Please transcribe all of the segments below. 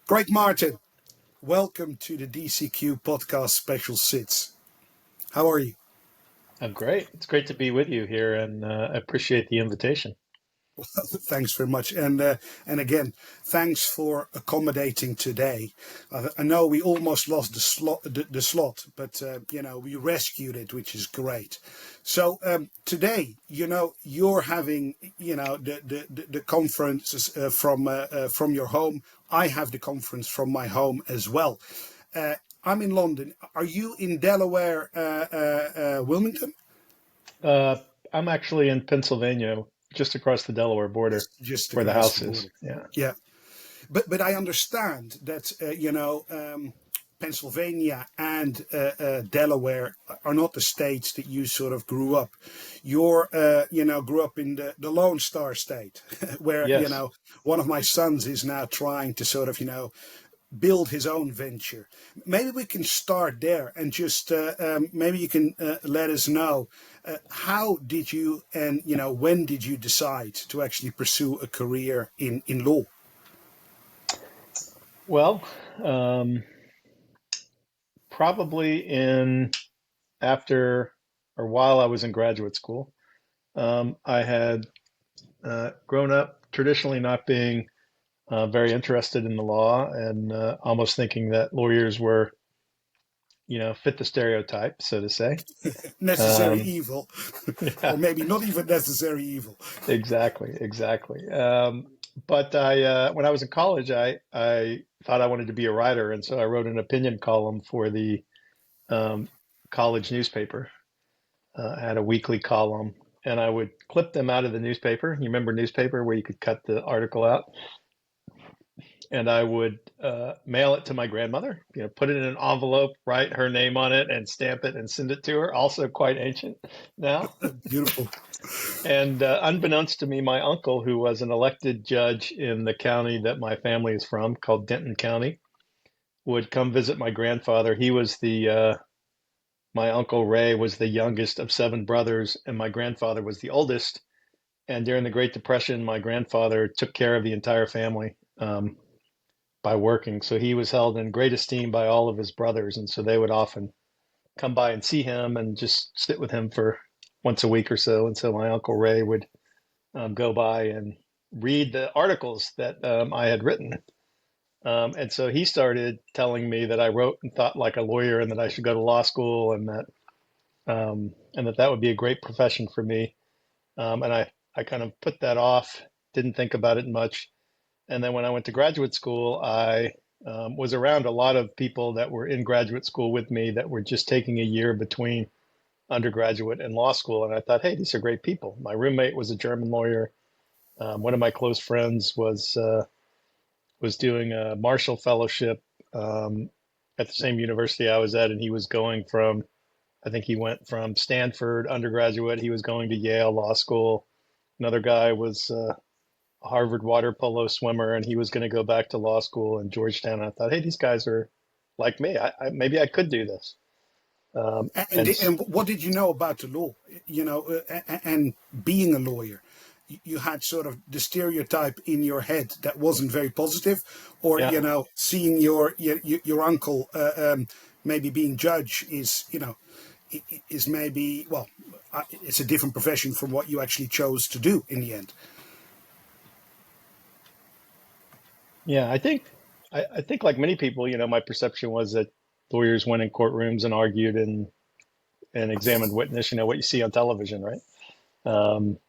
Greg Martin, welcome to the DCQ Podcast Special Sits. How are you? I'm great. It's great to be with you here, and I appreciate the invitation. Well, thanks very much, and again, thanks for accommodating today. I know we almost lost the slot, but we rescued it, which is great. So today, you're having the conference from your home. I have the conference from my home as well. I'm in London. Are you in Delaware, Wilmington? I'm actually in Pennsylvania, just across the Delaware border, Just where the across house the is. border. Yeah. Yeah. But I understand that Pennsylvania and Delaware are not the states that you sort of grew up. You're grew up in the Lone Star State, where Yes. one of my sons is now trying to sort of build his own venture. Maybe we can start there and just maybe you can let us know how did you and when did you decide to actually pursue a career in law? Well, probably in after or while I was in graduate school, I had grown up traditionally not being very interested in the law and almost thinking that lawyers were, fit the stereotype, so to say. Necessary Um, evil, or yeah. maybe not even necessary evil. Exactly. But when I was in college, I thought I wanted to be a writer, and so I wrote an opinion column for the um, college newspaper. I had a weekly column, and I would clip them out of the newspaper. You remember newspaper where you could cut the article out? And I would mail it to my grandmother, put it in an envelope, write her name on it, and stamp it and send it to her. Also quite ancient now. Beautiful. And unbeknownst to me, my uncle, who was an elected judge in the county that my family is from, called Denton County, would come visit my grandfather. He was my uncle Ray was the youngest of seven brothers, and my grandfather was the oldest. And during the Great Depression, my grandfather took care of the entire family by working. So he was held in great esteem by all of his brothers. And so they would often come by and see him and just sit with him for once a week or so. And so my uncle Ray would go by and read the articles that I had written. And so he started telling me that I wrote and thought like a lawyer and that I should go to law school and that would be a great profession for me. And I kind of put that off, didn't think about it much. And then when I went to graduate school, I was around a lot of people that were in graduate school with me that were just taking a year between undergraduate and law school. And I thought, hey, these are great people. My roommate was a German lawyer. One of my close friends was doing a Marshall Fellowship at the same university I was at, and he was going from, I think he went from Stanford undergraduate. He was going to Yale Law School. Another guy was a Harvard water polo swimmer, and he was going to go back to law school in Georgetown. I thought, hey, these guys are like me. Maybe I could do this. And what did you know about the law? And being a lawyer, you had sort of the stereotype in your head that wasn't very positive, or Yeah. seeing your uncle maybe being judge is maybe it's a different profession from what you actually chose to do in the end. Yeah, I think like many people, my perception was that lawyers went in courtrooms and argued and examined witness, what you see on television, right? Um,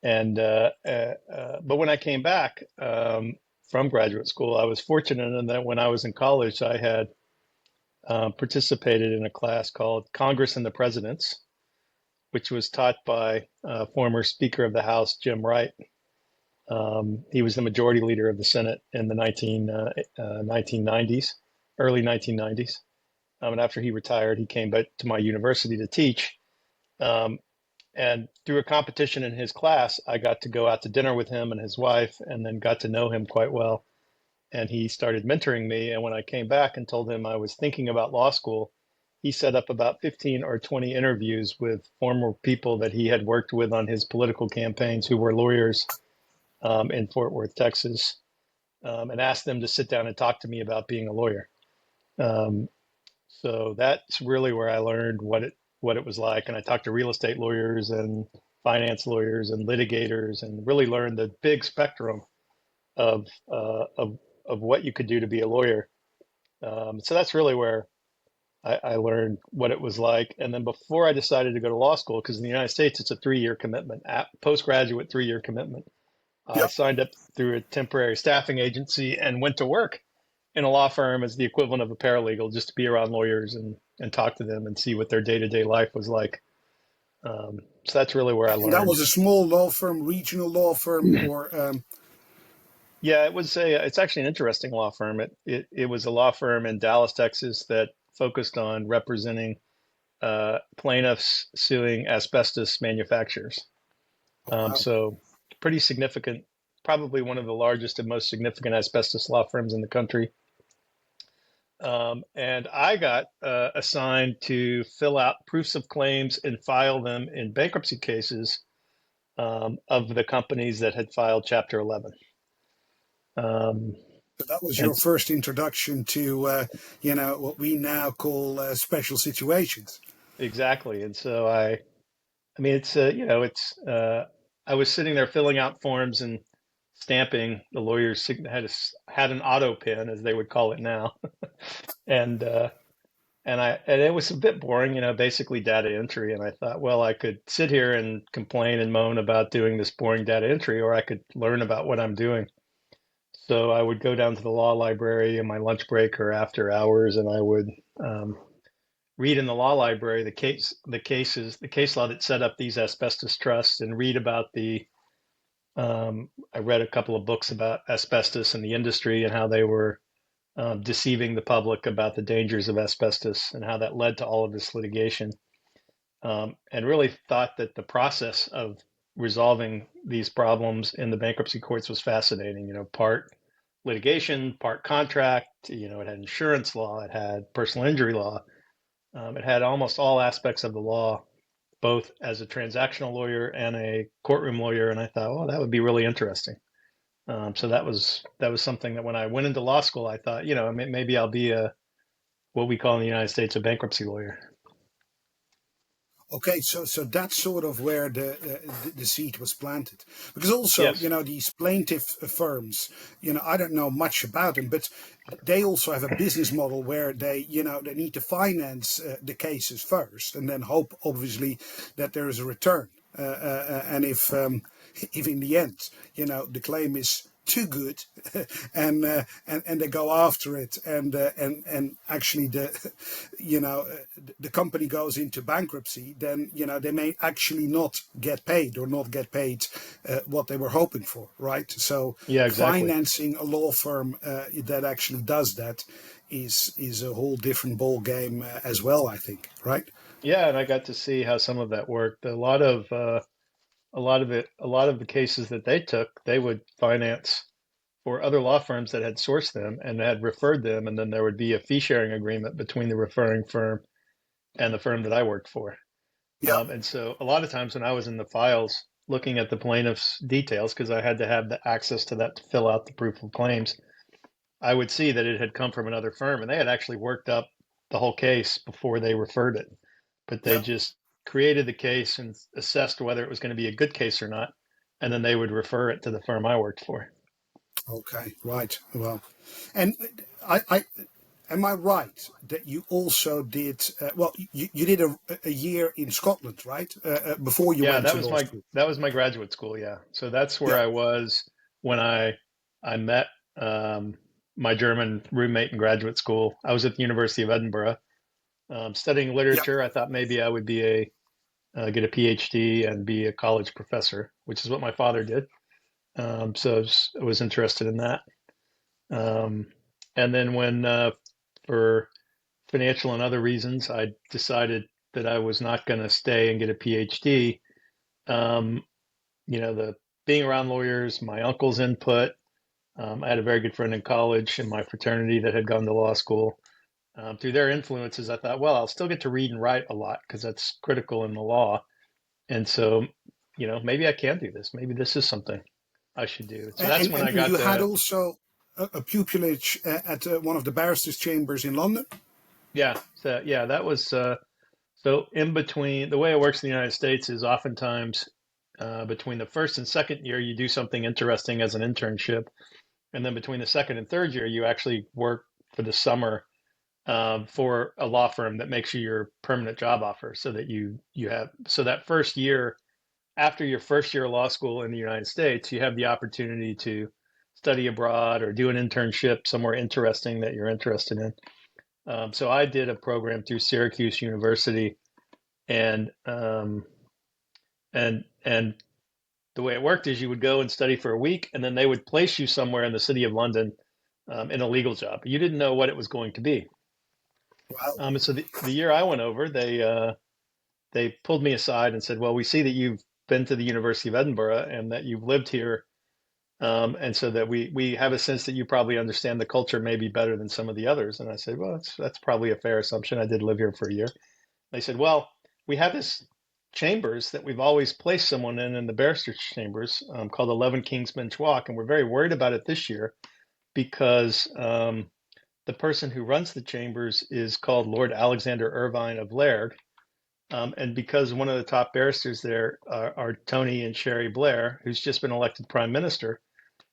but when I came back from graduate school, I was fortunate in that when I was in college, I had participated in a class called Congress and the Presidents, which was taught by former Speaker of the House, Jim Wright. He was the majority leader of the Senate in the 1990s, early 1990s. And after he retired, he came back to my university to teach. Um, and through a competition in his class, I got to go out to dinner with him and his wife, and then got to know him quite well. And he started mentoring me. And when I came back and told him I was thinking about law school, he set up about 15 or 20 interviews with former people that he had worked with on his political campaigns who were lawyers in Fort Worth, Texas. and asked them to sit down and talk to me about being a lawyer. Um, so that's really where I learned what it was like. And I talked to real estate lawyers and finance lawyers and litigators, and really learned the big spectrum of of what you could do to be a lawyer. So that's really where I learned what it was like. And then before I decided to go to law school, because in the United States it's a 3-year commitment, postgraduate 3-year commitment, I Yep. signed up through a temporary staffing agency and went to work in a law firm as the equivalent of a paralegal, just to be around lawyers and talk to them and see what their day-to-day life was like. So that's really where I And that learned. was a small law firm, regional law firm, or Yeah, it's actually an interesting law firm. It was a law firm in Dallas, Texas that focused on representing plaintiffs suing asbestos manufacturers. wow. So pretty significant, probably one of the largest and most significant asbestos law firms in the country. And I got assigned to fill out proofs of claims and file them in bankruptcy cases of the companies that had filed Chapter 11. Um, So that was and your first introduction to, what we now call special situations. exactly. And so I mean, I was sitting there filling out forms and stamping. The lawyers had an auto pen, as they would call it now, and and it was a bit boring, basically data entry. And I thought, well, I could sit here and complain and moan about doing this boring data entry, or I could learn about what I'm doing. So I would go down to the law library in my lunch break or after hours, and I would um, read in the law library the case law that set up these asbestos trusts, and read about the. I read a couple of books about asbestos and the industry and how they were deceiving the public about the dangers of asbestos and how that led to all of this litigation. And really thought that the process of resolving these problems in the bankruptcy courts was fascinating. Part litigation, part contract. It had insurance law, it had personal injury law, it had almost all aspects of the law, both as a transactional lawyer and a courtroom lawyer. And I thought, well, that would be really interesting. So that was something that when I went into law school, I thought, maybe I'll be a what we call in the United States a bankruptcy lawyer. Okay, so that's sort of where the seed was planted. Because also, Yes. these plaintiff firms, I don't know much about them, but they also have a business model where they need to finance the cases first, and then hope, obviously, that there is a return. And if in the end, the claim is too good, and they go after it, and actually the company goes into bankruptcy, then they may actually not get paid, or not get paid what they were hoping for, right? So Yeah, exactly. financing a law firm that actually does that is a whole different ball game as well, I think, right? Yeah, and I got to see how some of that worked. A lot of the cases that they took, they would finance for other law firms that had sourced them and had referred them, and then there would be a fee sharing agreement between the referring firm and the firm that I worked for. Yeah. And so a lot of times when I was in the files looking at the plaintiff's details, because I had to have the access to that to fill out the proof of claims, I would see that it had come from another firm and they had actually worked up the whole case before they referred it. But they Yeah. just created the case and assessed whether it was going to be a good case or not. And then they would refer it to the firm I worked for. Okay. Right. Well, and I am I right that you also did? Well, you did a year in Scotland, right? Before you Yeah, went to law school. that was my graduate school. Yeah, so that's where Yeah. I was when I met um, my German roommate in graduate school. I was at the University of Edinburgh studying Yeah. literature. I thought maybe I would be a get a PhD and be a college professor, which is what my father did. So I was interested in that. Um, and then when for financial and other reasons, I decided that I was not going to stay and get a PhD. Um, the being around lawyers, my uncle's input. I had a very good friend in college in my fraternity that had gone to law school. Through their influences, I thought, well, I'll still get to read and write a lot because that's critical in the law. And so, maybe I can do this. Maybe this is something I should do. So that's when I And got you had the, also. a pupillage at one of the barristers' chambers in London. Yeah. So yeah, that was so in between. The way it works in the United States is oftentimes between the first and second year you do something interesting as an internship, and then between the second and third year you actually work for the summer for a law firm that makes you your permanent job offer, so that you have so that first year after your first year of law school in the United States, you have the opportunity to study abroad or do an internship somewhere interesting that you're interested in. So I did a program through Syracuse University, and and the way it worked is you would go and study for a week, and then they would place you somewhere in the city of London in a legal job. You didn't know what it was going to be. Wow. And so the year I went over, they pulled me aside and said, "Well, we see that you've been to the University of Edinburgh and that you've lived here, and so that we have a sense that you probably understand the culture maybe better than some of the others." And I said, "Well, that's probably a fair assumption. I did live here for a year." They said, "Well, we have this chambers that we've always placed someone in the barrister's chambers called 11 King's Bench Walk, and we're very worried about it this year because the person who runs the chambers is called Lord Alexander Irvine of Lairg, and because one of the top barristers there are Tony and Sherry Blair, who's just been elected prime minister,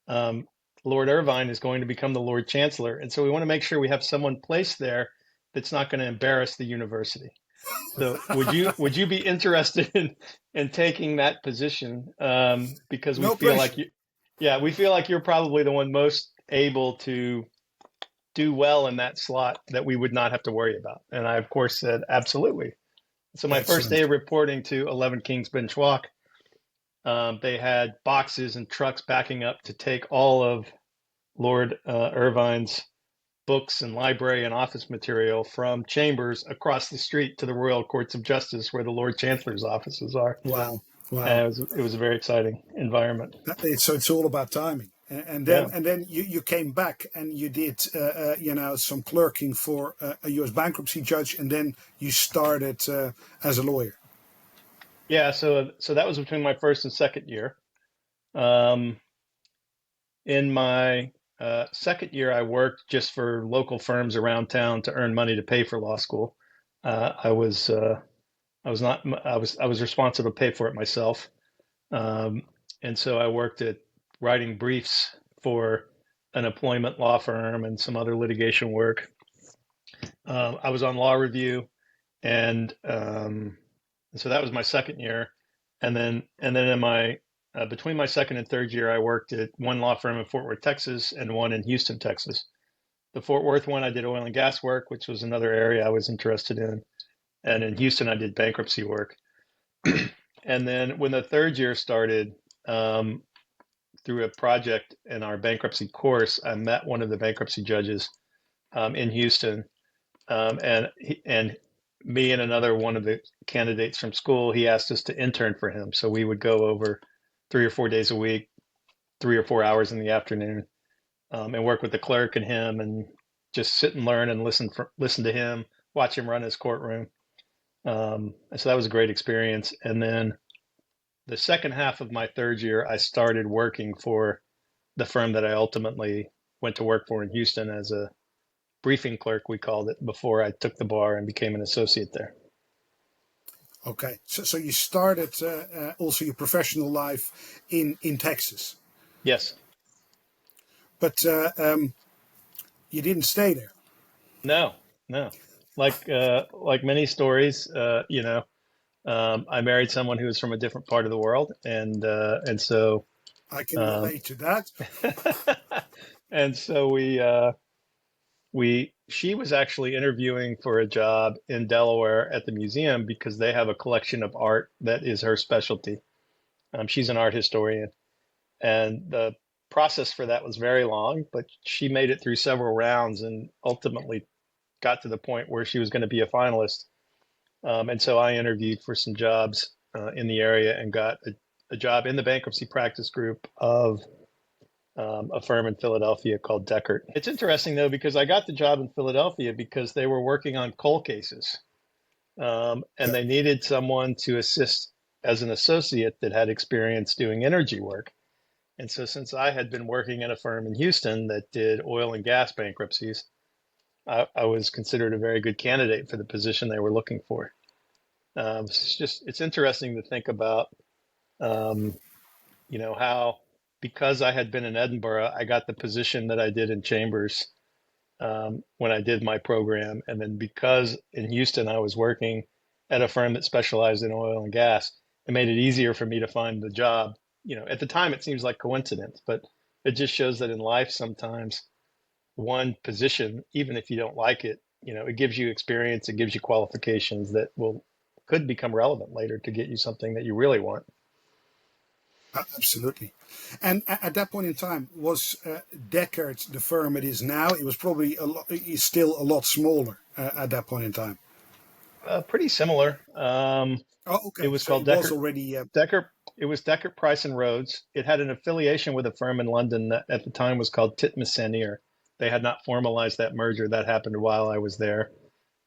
Lord Irvine is going to become the Lord Chancellor, and so we want to make sure we have someone placed there that's not going to embarrass the university. So would you be interested in taking that position? Because we No feel pressure. like we feel like you're probably the one most able to do well in that slot that we would not have to worry about. And I, of course, said absolutely. So my first day Excellent. of reporting to 11 Kings Bench Walk, they had boxes and trucks backing up to take all of Lord Irvine's books and library and office material from chambers across the street to the Royal Courts of Justice, where the Lord Chancellor's offices are. Wow. And Wow. it was a very exciting environment. So it's all about timing. Yeah. And then you came back and you did some clerking for a U.S. bankruptcy judge, and then you started as a lawyer. Yeah. So that was between my first and second year. Um, in my second year, I worked just for local firms around town to earn money to pay for law school. I was I was not I was responsible to pay for it myself, um, and so I worked at writing briefs for an employment law firm and some other litigation work. I was on law review, and so that was my second year, and then in my between my second and third year, I worked at one law firm in Fort Worth, Texas, and one in Houston, Texas. The Fort Worth one, I did oil and gas work, which was another area I was interested in, and in Houston, I did bankruptcy work. And then when the third year started, um, through a project in our bankruptcy course, I met one of the bankruptcy judges in Houston, and me and another one of the candidates from school, he asked us to intern for him. So we would go over 3 or 4 days a week, 3 or 4 hours in the afternoon, and work with the clerk and him, and just sit and learn and listen to him, watch him run his courtroom. And so that was a great experience. And then the second half of my third year, I started working for the firm that I ultimately went to work for in Houston as a briefing clerk, we called it, before I took the bar and became an associate there. Okay, so you started also your professional life in Texas, Yes. but you didn't stay there. No, no. Like many stories, I married someone who was from a different part of the world, and so I can um, relate to that. and so she was actually interviewing for a job in Delaware at the museum because they have a collection of art that is her specialty. She's an art historian, and the process for that was very long, but she made it through several rounds and ultimately got to the point where she was going to be a finalist. And so I interviewed for some jobs in the area and got a job in the bankruptcy practice group of a firm in Philadelphia called Dechert. It's interesting though, because I got the job in Philadelphia because they were working on coal cases, and Yeah. they needed someone to assist as an associate that had experience doing energy work. And so since I had been working in a firm in Houston that did oil and gas bankruptcies, I was considered a very good candidate for the position they were looking for. It's interesting to think about, um, how because I had been in Edinburgh, I got the position that I did in Chambers when I did my program. And then because in Houston, I was working at a firm that specialized in oil and gas, it made it easier for me to find the job. At the time, it seems like coincidence, but it just shows that in life, sometimes one position, even if you don't like it, it gives you experience, it gives you qualifications that could become relevant later to get you something that you really want. Absolutely. And at that point in time, was Dechert the firm it is now? It was probably is still a lot smaller at that point in time. Pretty similar. Oh, It okay. was So called it was Dechert. already. Dechert. It was Dechert Price and Rhodes. It had an affiliation with a firm in London that at the time was called Titmus Sanir. They had not formalized that merger. That happened while I was there.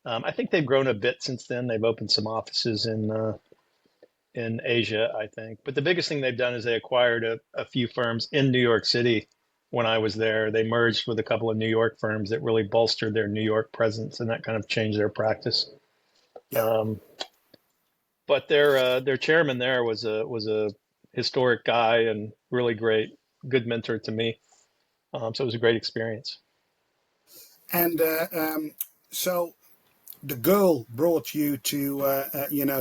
I think they've grown a bit since then. They've opened some offices in Asia, I think. But the biggest thing they've done is they acquired a few firms in New York City. When I was there, they merged with a couple of New York firms that really bolstered their New York presence, and that kind of changed their practice. Yeah. Um, but their chairman there was a historic guy and really great, good mentor to me. So it was a great experience. And so the girl brought you to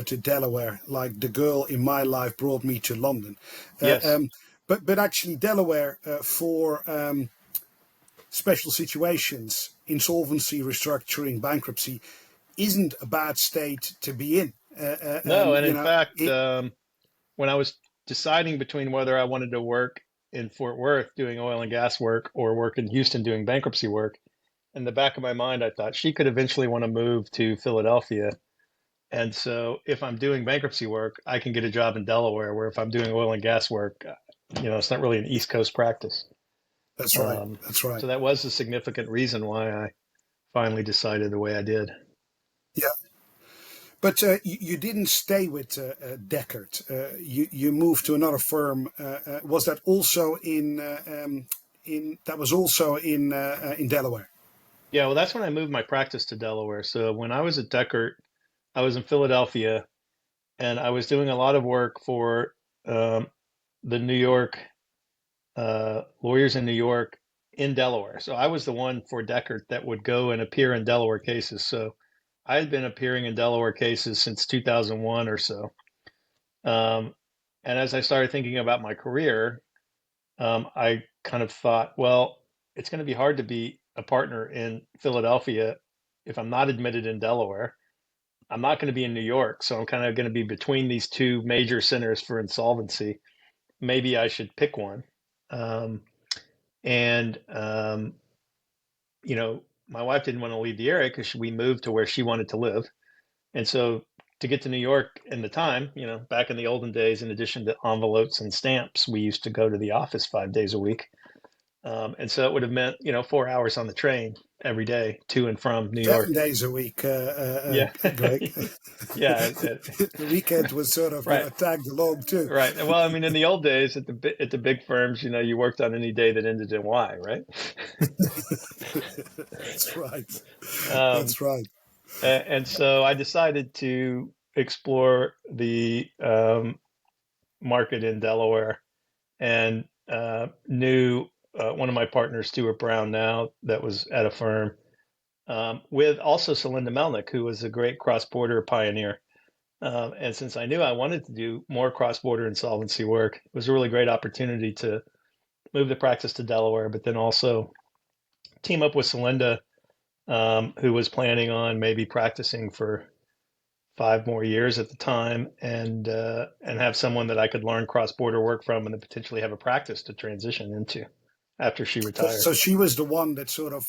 to Delaware, like the girl in my life brought me to London. Uh, Yes. um, but actually Delaware for special situations, insolvency, restructuring, bankruptcy, isn't a bad state to be in. No, and in fact, It, when I was deciding between whether I wanted to work in Fort Worth doing oil and gas work or work in Houston doing bankruptcy work, in the back of my mind, I thought she could eventually want to move to Philadelphia. And so if I'm doing bankruptcy work, I can get a job in Delaware, where if I'm doing oil and gas work, it's not really an East Coast practice. that's right. Um, That's right. so that was a significant reason why I finally decided the way I did. Yeah. But you didn't stay with Dechert. You moved to another firm. Was that also in that was also in Delaware? Yeah, well, that's when I moved my practice to Delaware. So when I was at Dechert, I was in Philadelphia and I was doing a lot of work for um, the New York lawyers in New York in Delaware. So I was the one for Dechert that would go and appear in Delaware cases. So I had been appearing in Delaware cases since 2001 or so. Um, and as I started thinking about my career, I kind of thought, well, it's going to be hard to be a partner in Philadelphia if I'm not admitted in Delaware. I'm not going to be in New York, so I'm kind of going to be between these two major centers for insolvency. Maybe I should pick one. Um, and my wife didn't want to leave the area because we moved to where she wanted to live. And so to get to New York in the time, back in the olden days, in addition to envelopes and stamps, we used to go to the office 5 days a week. And so it would have meant, 4 hours on the train every day to and from New York. 7 days a week, Yeah. Greg. Yeah. The weekend was sort of Right. tagged along too. Right. Well, I mean, in the old days at the big firms, you worked on any day that ended in Y, right? That's right. Um, That's right. and so I decided to explore the market in Delaware and knew one of my partners, Stuart Brown, now that was at a firm with also Celinda Melnick, who was a great cross-border pioneer. And since I knew I wanted to do more cross-border insolvency work, it was a really great opportunity to move the practice to Delaware, but then also team up with Celinda, who was planning on maybe practicing for 5 more years at the time, and have someone that I could learn cross-border work from, and then potentially have a practice to transition into after she retired. So she was the one that sort of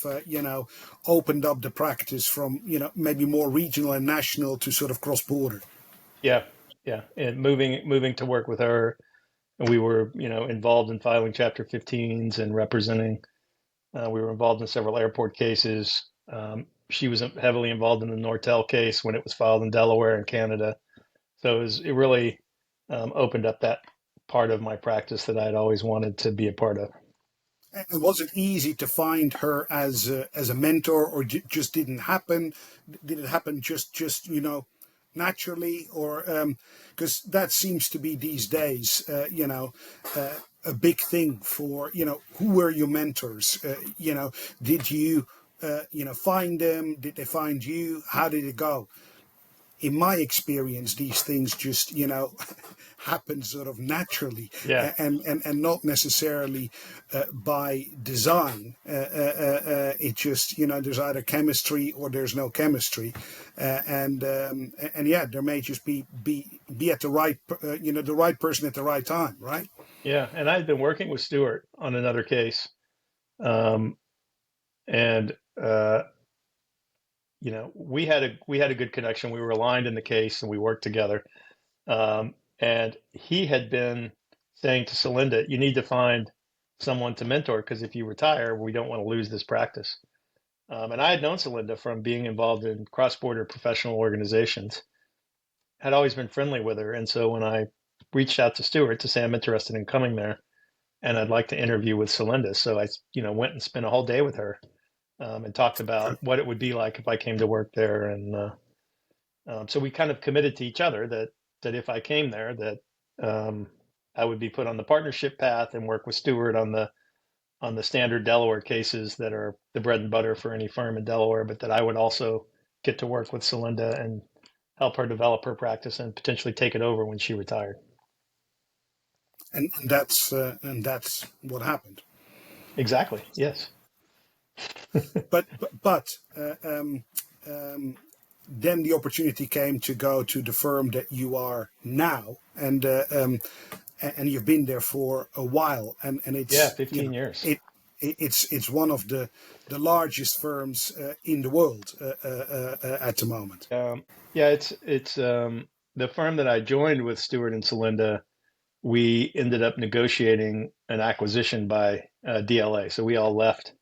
opened up the practice from maybe more regional and national to sort of cross border. Yeah, yeah, and moving to work with her, and we were involved in filing Chapter 15s and representing. We were involved in several airport cases. She was heavily involved in the Nortel case when it was filed in Delaware and Canada. So it really opened up that part of my practice that I'd always wanted to be a part of. And was it easy to find her as a mentor, or just didn't happen? Did it happen just naturally, or because that seems to be these days, a big thing for who were your mentors? Did you find them? Did they find you? How did it go? In my experience, these things just happen sort of naturally, Yeah. and not necessarily by design. It just there's either chemistry or there's no chemistry, and yeah, there may just be at the right the right person at the right time, right? Yeah. And I'd been working with Stuart on another case. Um, and, we had a good connection. We were aligned in the case and we worked together. And he had been saying to Celinda, you need to find someone to mentor because if you retire, we don't want to lose this practice. And I had known Celinda from being involved in cross-border professional organizations, had always been friendly with her. And so when I reached out to Stuart to say I'm interested in coming there and I'd like to interview with Celinda, so I, went and spent a whole day with her, and talked about what it would be like if I came to work there. And so we kind of committed to each other that if I came there, that I would be put on the partnership path and work with Stuart on the standard Delaware cases that are the bread and butter for any firm in Delaware, but that I would also get to work with Celinda and help her develop her practice and potentially take it over when she retired. And that's what happened. Exactly. Yes. But then the opportunity came to go to the firm that you are now, and you've been there for a while, and Yeah, it's 15 years. it's one of the largest firms in the world at the moment. Yeah, it's the firm that I joined with Stuart and Celinda. We ended up negotiating an acquisition by DLA. So we all left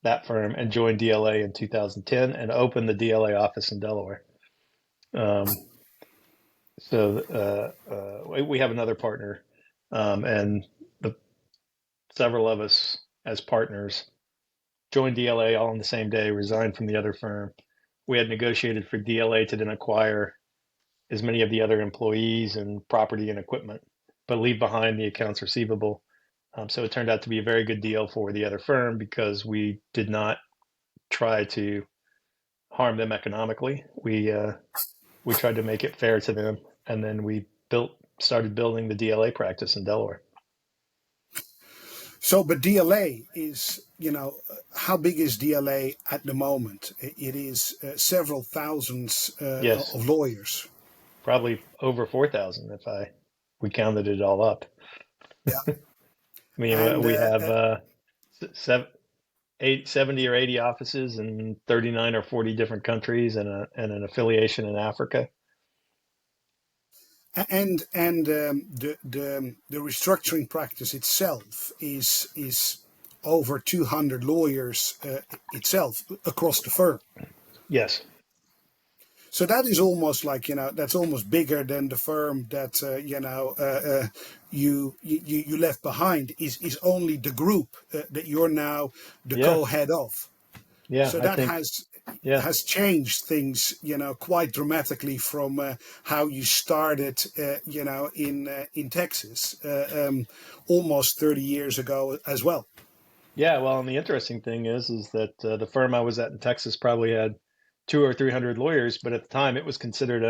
that firm and joined DLA in 2010 and opened the DLA office in Delaware. Um, so we have another partner, and the, several of us as partners joined DLA all on the same day, resigned from the other firm. We had negotiated for DLA to then acquire as many of the other employees and property and equipment, but leave behind the accounts receivable. So it turned out to be a very good deal for the other firm because we did not try to harm them economically. We tried to make it fair to them, and then we started building the DLA practice in Delaware. So, but DLA is, how big is DLA at the moment? It is several thousands Yes, of lawyers. probably over 4,000 if we counted it all up. Yeah. I mean, And we have 70 or 80 offices in 39 or 40 different countries and an affiliation in Africa. The restructuring practice itself is over 200 lawyers itself across the firm. Yes. So that is almost like that's almost bigger than the firm that you left behind is only the group that you're now the Yeah. co-head of. Yeah. So I that think, yeah. has changed things, quite dramatically from how you started, in Texas, almost 30 years ago as well. Yeah. Well, and the interesting thing is that the firm I was at in Texas probably had 200 or 300 lawyers, but at the time it was considered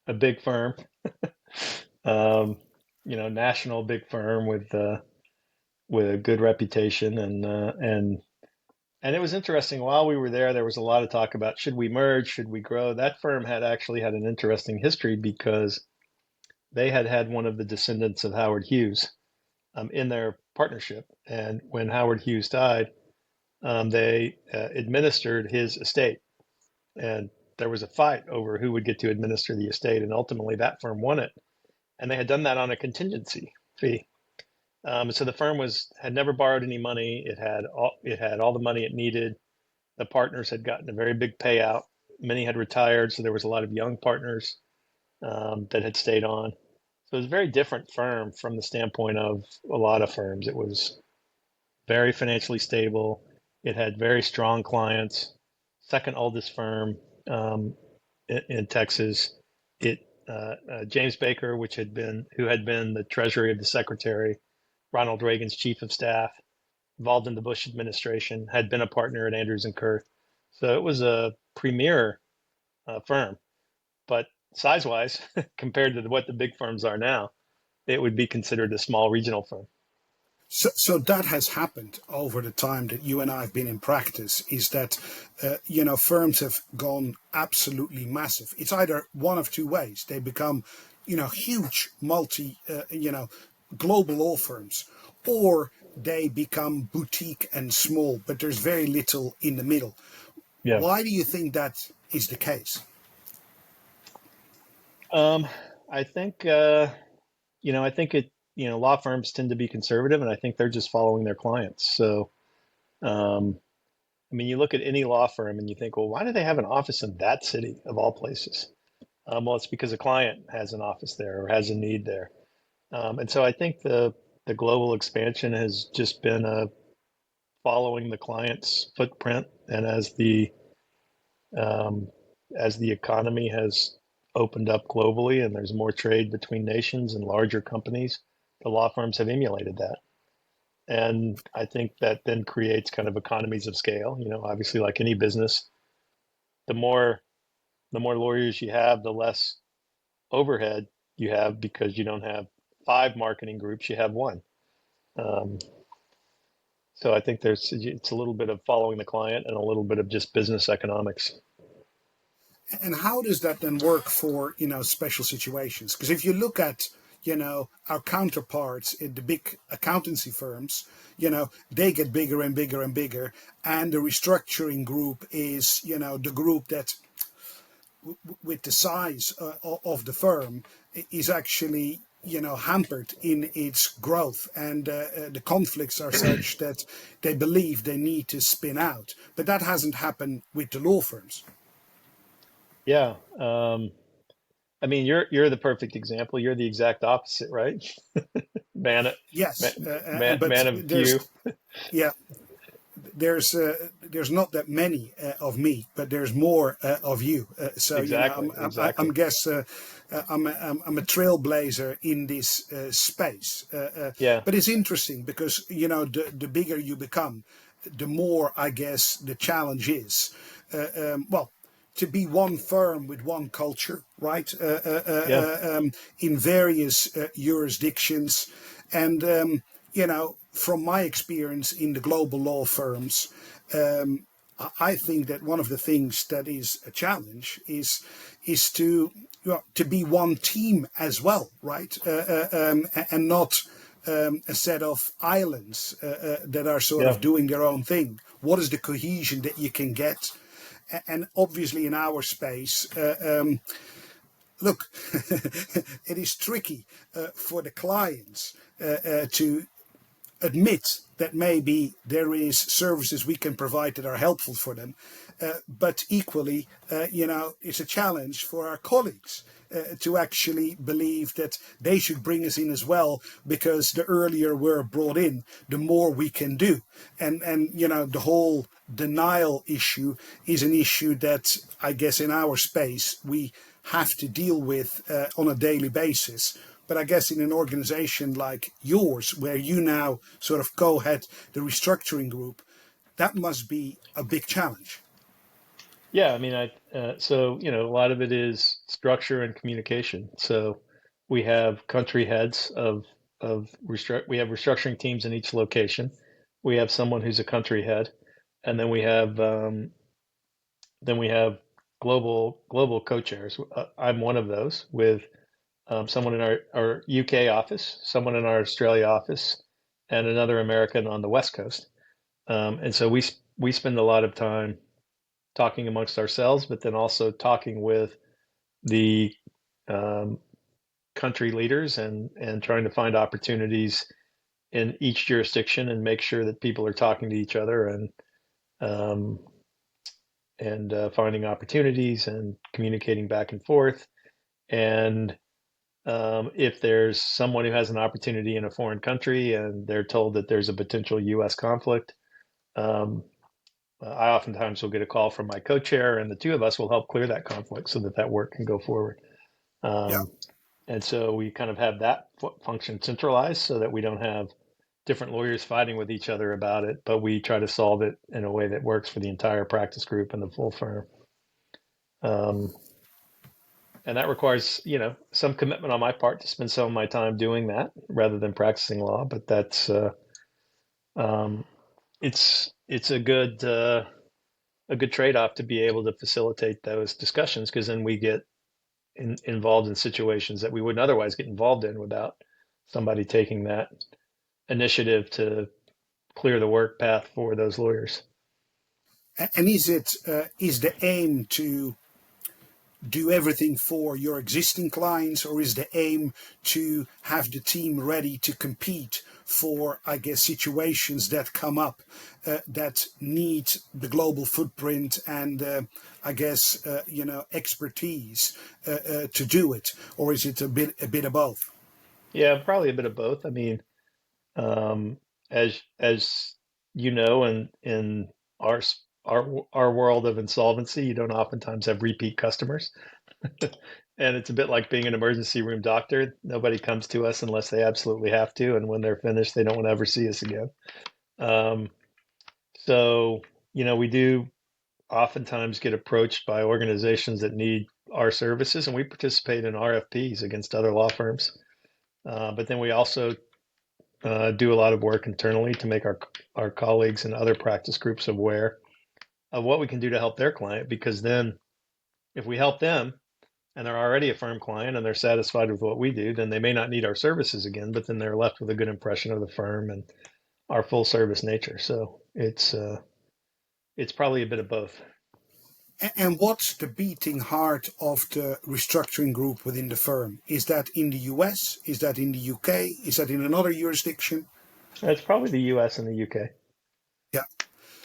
a big firm, um, national big firm with a good reputation and it was interesting. While we were there, there was a lot of talk about should we merge, should we grow. That firm had actually had an interesting history because they had had one of the descendants of Howard Hughes in their partnership. And when Howard Hughes died, they administered his estate. And there was a fight over who would get to administer the estate. And ultimately, that firm won it. And they had done that on a contingency fee. So the firm had never borrowed any money. It had all the money it needed. The partners had gotten a very big payout. Many had retired, so there was a lot of young partners that had stayed on. So it was a very different firm from the standpoint of a lot of firms. It was very financially stable. It had very strong clients. Second oldest firm in Texas. It James Baker, who had been the Treasury of the Secretary, Ronald Reagan's chief of staff, involved in the Bush administration, had been a partner at Andrews and Kurth. So it was a premier firm, but size-wise, compared to what the big firms are now, it would be considered a small regional firm. So that has happened over the time that you and I have been in practice, is that, firms have gone absolutely massive. It's either one of two ways. They become, huge global law firms, or they become boutique and small, but there's very little in the middle. Yeah. Why do you think that is the case? Um, I think, I think law firms tend to be conservative, and I think they're just following their clients. So, um, I mean, you look at any law firm and you think, well, why do they have an office in that city of all places? Well, it's because a client has an office there or has a need there. And so I think the global expansion has just been following the client's footprint, and um, as the economy has opened up globally and there's more trade between nations and larger companies, the law firms have emulated that. And I think that then creates kind of economies of scale. Obviously, like any business, the more the more lawyers you have, the less overhead you have because you don't have five marketing groups, you have one. Um, so I think it's a little bit of following the client and a little bit of just business economics. And how does that then work for, special situations? Because if you look at, our counterparts in the big accountancy firms, they get bigger and bigger and bigger. And the restructuring group is, the group that, with the size of the firm, is actually, hampered in its growth. And the conflicts are such that they believe they need to spin out. But that hasn't happened with the law firms. Yeah. I mean, you're the perfect example. You're the exact opposite, right? Man, Yes, but man of few. yeah, there's not that many of me, but there's more of you. So Exactly, I'm exactly. guess I'm a trailblazer in this space. Yeah, But it's interesting because the bigger you become, the more I guess the challenge is. Well, to be one firm with one culture, right? yeah, In various jurisdictions, and from my experience in the global law firms, I think that one of the things that is a challenge is to to be one team as well, right? And not a set of islands that are sort yeah, of doing their own thing. What is the cohesion that you can get? And obviously, in our space, look, it is tricky for the clients to admit that maybe there is services we can provide that are helpful for them. But equally, it's a challenge for our colleagues to actually believe that they should bring us in as well, because the earlier we're brought in, the more we can do. And the whole denial issue is an issue that I guess in our space we have to deal with on a daily basis. But I guess in an organization like yours, where you now sort of co-head the restructuring group, that must be a big challenge. yeah. I mean, so a lot of it is structure and communication. So we have country heads we have restructuring teams in each location. We have someone who's a country head, and then we have global co-chairs. I'm one of those with someone in our UK office, someone in our Australia office, and another American on the West Coast. And so we spend a lot of time talking amongst ourselves, but then also talking with the um, country leaders and trying to find opportunities in each jurisdiction and make sure that people are talking to each other um, and finding opportunities and communicating back and forth. And If there's someone who has an opportunity in a foreign country and they're told that there's a potential U.S. conflict, um, I oftentimes will get a call from my co-chair, and the two of us will help clear that conflict so that that work can go forward. Yeah. Um, and so we kind of have that function centralized so that we don't have different lawyers fighting with each other about it, but we try to solve it in a way that works for the entire practice group and the full firm. Um, and that requires, some commitment on my part to spend some of my time doing that rather than practicing law. But that's um, it's a good trade-off to be able to facilitate those discussions, because then we get involved in situations that we wouldn't otherwise get involved in without somebody taking that initiative to clear the work path for those lawyers. And is the aim to do everything for your existing clients, or is the aim to have the team ready to compete for, I guess, situations that come up that need the global footprint and, I guess, expertise to do it, or is it a bit of both? Yeah, probably a bit of both. I mean, um, as you know, in our our world of insolvency, you don't oftentimes have repeat customers. And it's a bit like being an emergency room doctor. Nobody comes to us unless they absolutely have to, and when they're finished, they don't want to ever see us again. Um, so, we do oftentimes get approached by organizations that need our services, and we participate in RFPs against other law firms. But then we also do a lot of work internally to make our colleagues and other practice groups aware of what we can do to help their client, because then if we help them and they're already a firm client and they're satisfied with what we do, then they may not need our services again, but then they're left with a good impression of the firm and our full service nature. So it's probably a bit of both. And what's the beating heart of the restructuring group within the firm? Is that in the US? Is that in the UK? Is that in another jurisdiction? It's probably the U.S. and the U.K. Yeah.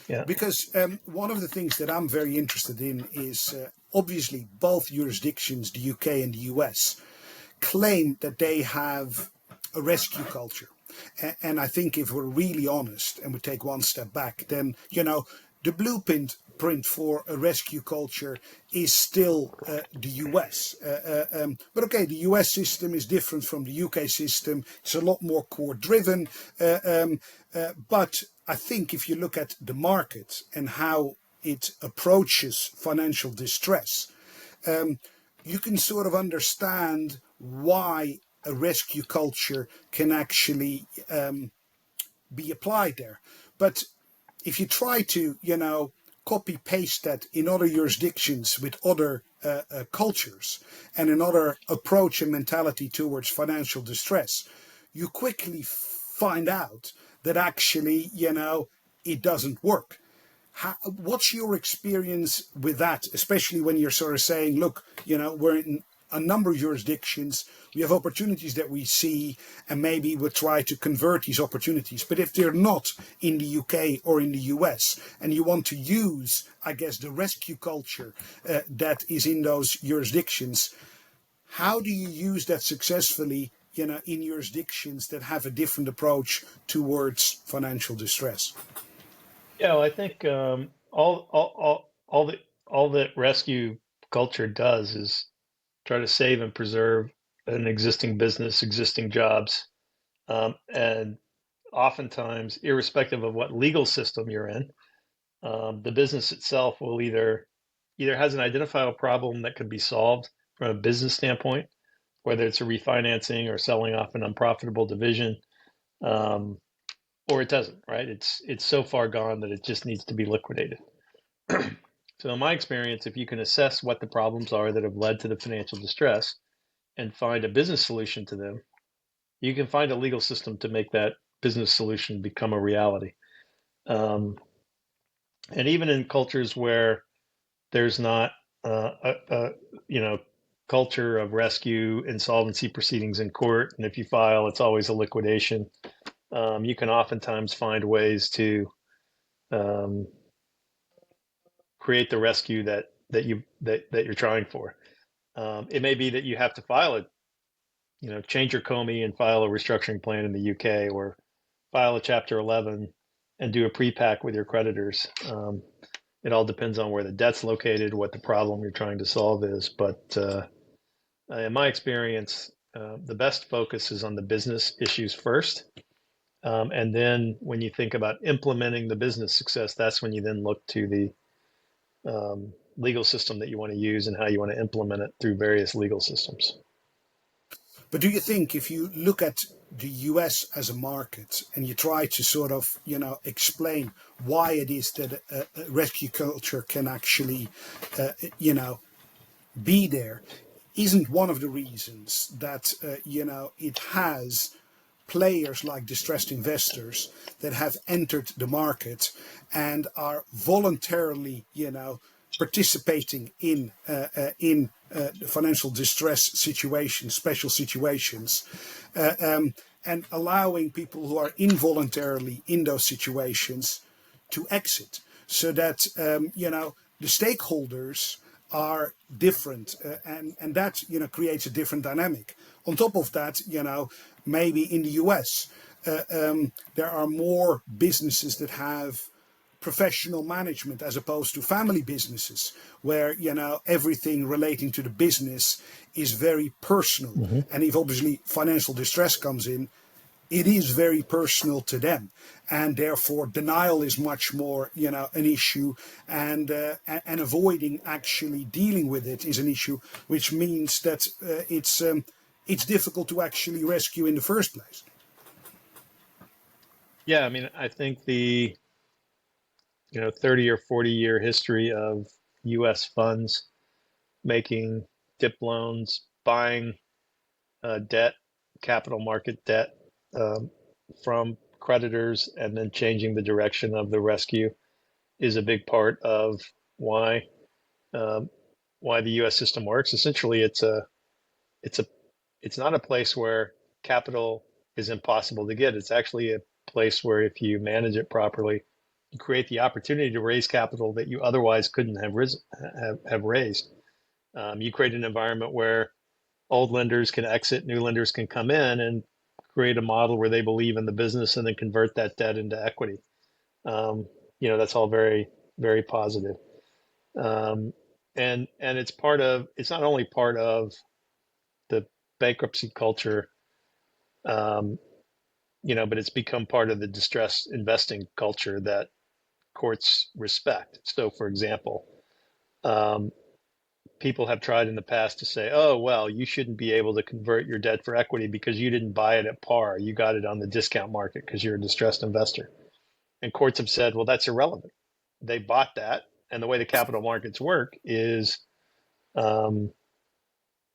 Yeah. Because one of the things that I'm very interested in is obviously both jurisdictions, the UK and the US, claim that they have a rescue culture. And I think if we're really honest and we take one step back, then, the blueprint for a rescue culture is still the US. But okay, the US system is different from the UK system. It's a lot more court driven. But I think if you look at the market and how it approaches financial distress, you can sort of understand why a rescue culture can actually be applied there. But if you try to, copy paste that in other jurisdictions with other cultures and another approach and mentality towards financial distress, you quickly find out that actually, it doesn't work. What's your experience with that, especially when you're sort of saying, look, we're in a number of jurisdictions, we have opportunities that we see, and maybe we'll try to convert these opportunities. But if they're not in the UK or in the US, and you want to use, I guess, the rescue culture that is in those jurisdictions, how do you use that successfully, in jurisdictions that have a different approach towards financial distress? Yeah, well, I think all that rescue culture does is try to save and preserve an existing business, existing jobs, and oftentimes, irrespective of what legal system you're in, the business itself will either has an identifiable problem that could be solved from a business standpoint, whether it's a refinancing or selling off an unprofitable division, um, or it doesn't. Right? It's so far gone that it just needs to be liquidated. So, in my experience, if you can assess what the problems are that have led to the financial distress and find a business solution to them, you can find a legal system to make that business solution become a reality. Um, and even in cultures where there's not a culture of rescue insolvency proceedings in court, and if you file, it's always a liquidation. You can oftentimes find ways to um, create the rescue that you're trying for. It may be that you have to file change your comey and file a restructuring plan in the UK, or file a Chapter 11 and do a pre-pack with your creditors. It all depends on where the debt's located, what the problem you're trying to solve is. But in my experience, the best focus is on the business issues first. And then when you think about implementing the business success, that's when you then look to the legal system that you want to use and how you want to implement it through various legal systems. But do you think if you look at the US as a market and you try to sort of, explain why it is that a rescue culture can actually, you know, be there, isn't one of the reasons that, it has players like distressed investors that have entered the market and are voluntarily, participating in financial distress situations, special situations, and allowing people who are involuntarily in those situations to exit, so that the stakeholders are different, and that creates a different dynamic. On top of that, maybe in the US, there are more businesses that have professional management as opposed to family businesses, where everything relating to the business is very personal. Mm-hmm. And if obviously financial distress comes in, it is very personal to them, and therefore denial is much more an issue, and avoiding actually dealing with it is an issue, which means that it's difficult to actually rescue in the first place. Yeah, I mean, I think the 30 or 40-year history of U.S. funds making dip loans, buying debt, capital market debt, um, from creditors, and then changing the direction of the rescue is a big part of why um, why the U.S. system works. Essentially, it's a it's not a place where capital is impossible to get. It's actually a place where, if you manage it properly, you create the opportunity to raise capital that you otherwise couldn't have raised. You create an environment where old lenders can exit, new lenders can come in and create a model where they believe in the business and then convert that debt into equity. Um, that's all very, very positive. Um, and it's not only part of the bankruptcy culture, um, but it's become part of the distressed investing culture that courts respect. So, for example, um, people have tried in the past to say, oh, well, you shouldn't be able to convert your debt for equity because you didn't buy it at par. You got it on the discount market because you're a distressed investor. And courts have said, well, that's irrelevant. They bought that. And the way the capital markets work is um,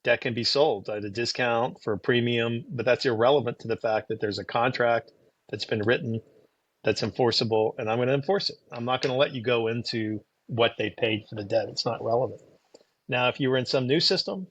debt can be sold at a discount for a premium, but that's irrelevant to the fact that there's a contract that's been written that's enforceable, and I'm going to enforce it. I'm not going to let you go into what they paid for the debt. It's not relevant. Now, if you were in some new system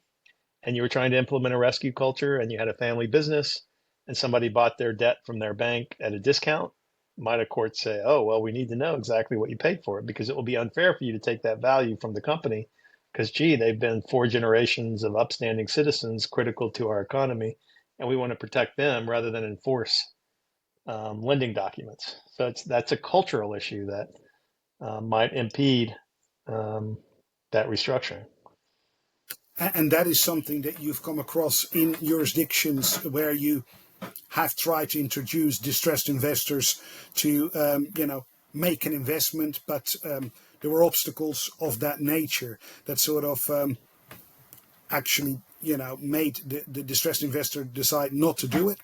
and you were trying to implement a rescue culture and you had a family business and somebody bought their debt from their bank at a discount, might a court say, oh, well, we need to know exactly what you paid for it, because it will be unfair for you to take that value from the company because, gee, they've been 4 generations of upstanding citizens critical to our economy, and we want to protect them rather than enforce lending documents. So that's a cultural issue that might impede um, that restructuring. And that is something that you've come across in jurisdictions where you have tried to introduce distressed investors to, make an investment, but there were obstacles of that nature that sort of actually, made the distressed investor decide not to do it.